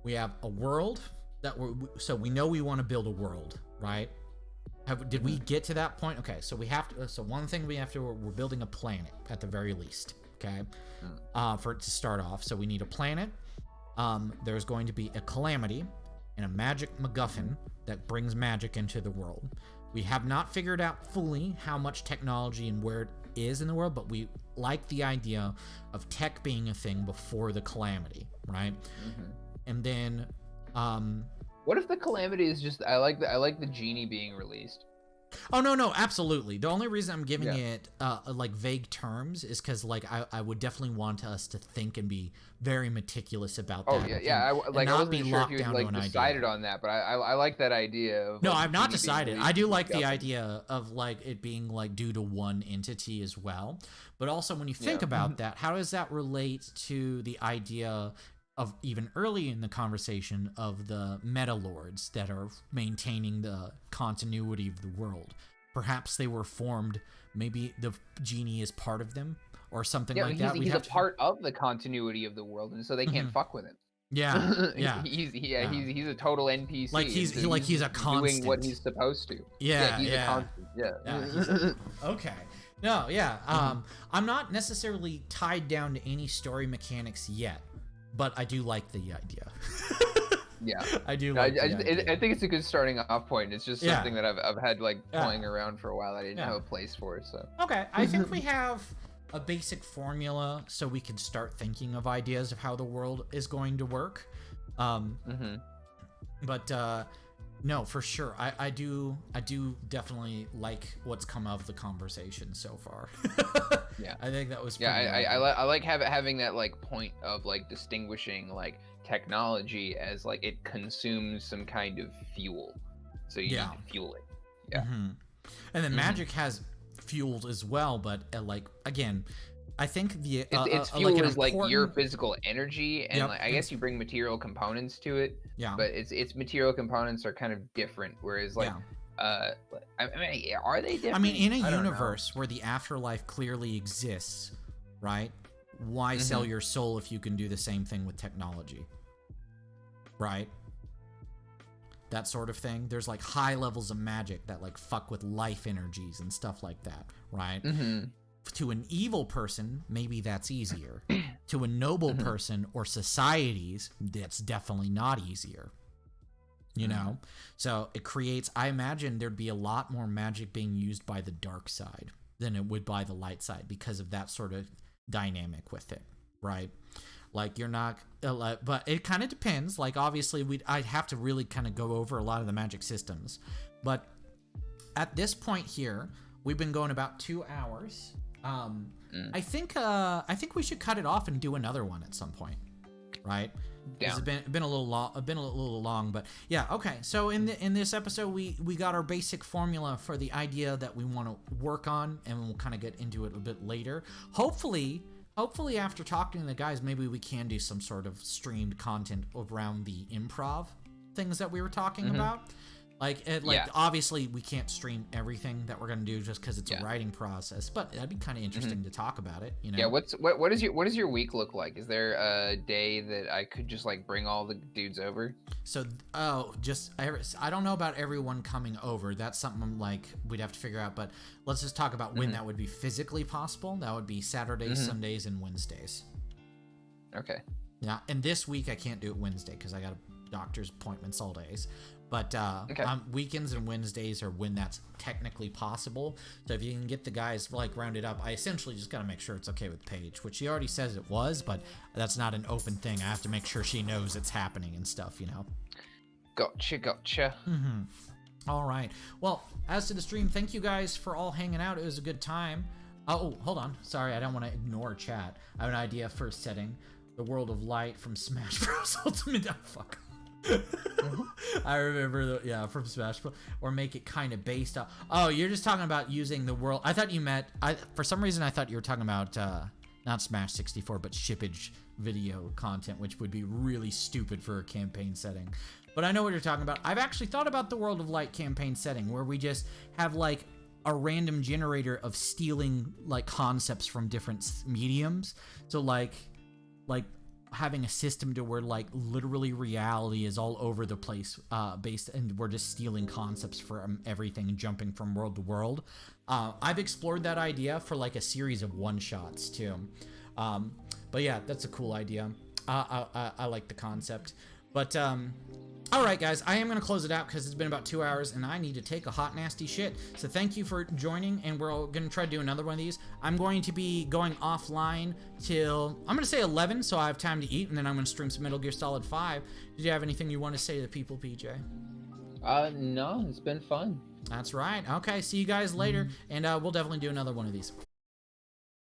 [SPEAKER 1] we have a world that so we know we want to build a world, right? Did we get to that point? Okay, so we have to. So one thing we have to, we're building a planet at the very least. Okay, for it to start off. So we need a planet. There's going to be a calamity and a magic MacGuffin that brings magic into the world. We have not figured out fully how much technology and where it is in the world, but we like the idea of tech being a thing before the calamity, right? And then,
[SPEAKER 2] what if the calamity is just? I like the genie being released.
[SPEAKER 1] Oh no, absolutely. The only reason I'm giving it like vague terms is because like I would definitely want us to think and be very meticulous about that.
[SPEAKER 2] Oh yeah. I wasn't sure if you like decided on that, but I like that idea. Of,
[SPEAKER 1] no, I've not decided. I do like the idea of like it being like due to one entity as well. But also when you think about that, how does that relate to the idea of even early in the conversation of the meta lords that are maintaining the continuity of the world? Perhaps they were formed, maybe the genie is part of them or something like that.
[SPEAKER 2] He's a part of the continuity of the world, and so they can't fuck with him.
[SPEAKER 1] Yeah.
[SPEAKER 2] He's a total NPC.
[SPEAKER 1] Like he's a constant
[SPEAKER 2] doing what he's supposed to. He's a constant.
[SPEAKER 1] Okay. No, I'm not necessarily tied down to any story mechanics yet, but I do like the idea. I do.
[SPEAKER 2] I think it's a good starting off point. It's just something that I've had like toying around for a while. I didn't have a place for. So
[SPEAKER 1] okay, I think we have a basic formula, so we can start thinking of ideas of how the world is going to work. But no, for sure, I do definitely like what's come of the conversation so far. I think that was
[SPEAKER 2] I like having that like point of like distinguishing like technology as like it consumes some kind of fuel, so you need to fuel it.
[SPEAKER 1] And then magic has fueled as well, but like again, I think the
[SPEAKER 2] its fuel is like your physical energy, and like, I guess you bring material components to it. But its material components are kind of different. Whereas like, I mean, are they different?
[SPEAKER 1] I mean, in a universe where the afterlife clearly exists, right? Why sell your soul if you can do the same thing with technology? Right? That sort of thing. There's like high levels of magic that like fuck with life energies and stuff like that, right? To an evil person, maybe that's easier. To a noble person or societies, that's definitely not easier. You know? So it creates, I imagine there'd be a lot more magic being used by the dark side than it would by the light side because of that sort of dynamic with it, right? Like you're not, but it kind of depends. Like obviously I'd have to really kind of go over a lot of the magic systems. But at this point here, we've been going about 2 hours. I think we should cut it off and do another one at some point, right? It's been a little long, but yeah, okay. So in this episode, we got our basic formula for the idea that we want to work on, and we'll kind of get into it a bit later. Hopefully after talking to the guys, maybe we can do some sort of streamed content around the improv things that we were talking about. Obviously we can't stream everything that we're gonna do just because it's a writing process, but that'd be kind of interesting to talk about it, you know.
[SPEAKER 2] What does your week look like? Is there a day that I could just like bring all the dudes over?
[SPEAKER 1] So I don't know about everyone coming over. That's something like we'd have to figure out, but let's just talk about when that would be physically possible. That would be Saturdays, Sundays, and Wednesdays.
[SPEAKER 2] Okay.
[SPEAKER 1] Yeah, and this week I can't do it Wednesday because I got doctor's appointments all days. But weekends and Wednesdays are when that's technically possible. So if you can get the guys like rounded up, I essentially just got to make sure it's okay with Paige, which she already says it was, but that's not an open thing. I have to make sure she knows it's happening and stuff, you know.
[SPEAKER 2] Gotcha.
[SPEAKER 1] All right. Well, as to the stream, thank you guys for all hanging out. It was a good time. Oh, hold on. Sorry, I don't want to ignore chat. I have an idea for setting the World of Light from Smash Bros. Ultimate. Oh, fuck. I remember from Smash Bros. Or make it kind of based off. Oh, you're just talking about using the world. I thought you meant. For some reason, I thought you were talking about not Smash 64, but shippage video content, which would be really stupid for a campaign setting. But I know what you're talking about. I've actually thought about the World of Light campaign setting where we just have like a random generator of stealing like concepts from different mediums. So like having a system to where like literally reality is all over the place based, and we're just stealing concepts from everything and jumping from world to world. I've explored that idea for like a series of one-shots too. But yeah, that's a cool idea. I like the concept. But all right, guys, I am going to close it out because it's been about 2 hours and I need to take a hot, nasty shit. So thank you for joining, and we're going to try to do another one of these. I'm going to be going offline till, I'm going to say 11, so I have time to eat, and then I'm going to stream some Metal Gear Solid 5. Did you have anything you want to say to the people, PJ?
[SPEAKER 2] No, it's been fun.
[SPEAKER 1] That's right. Okay, see you guys later, and we'll definitely do another one of these.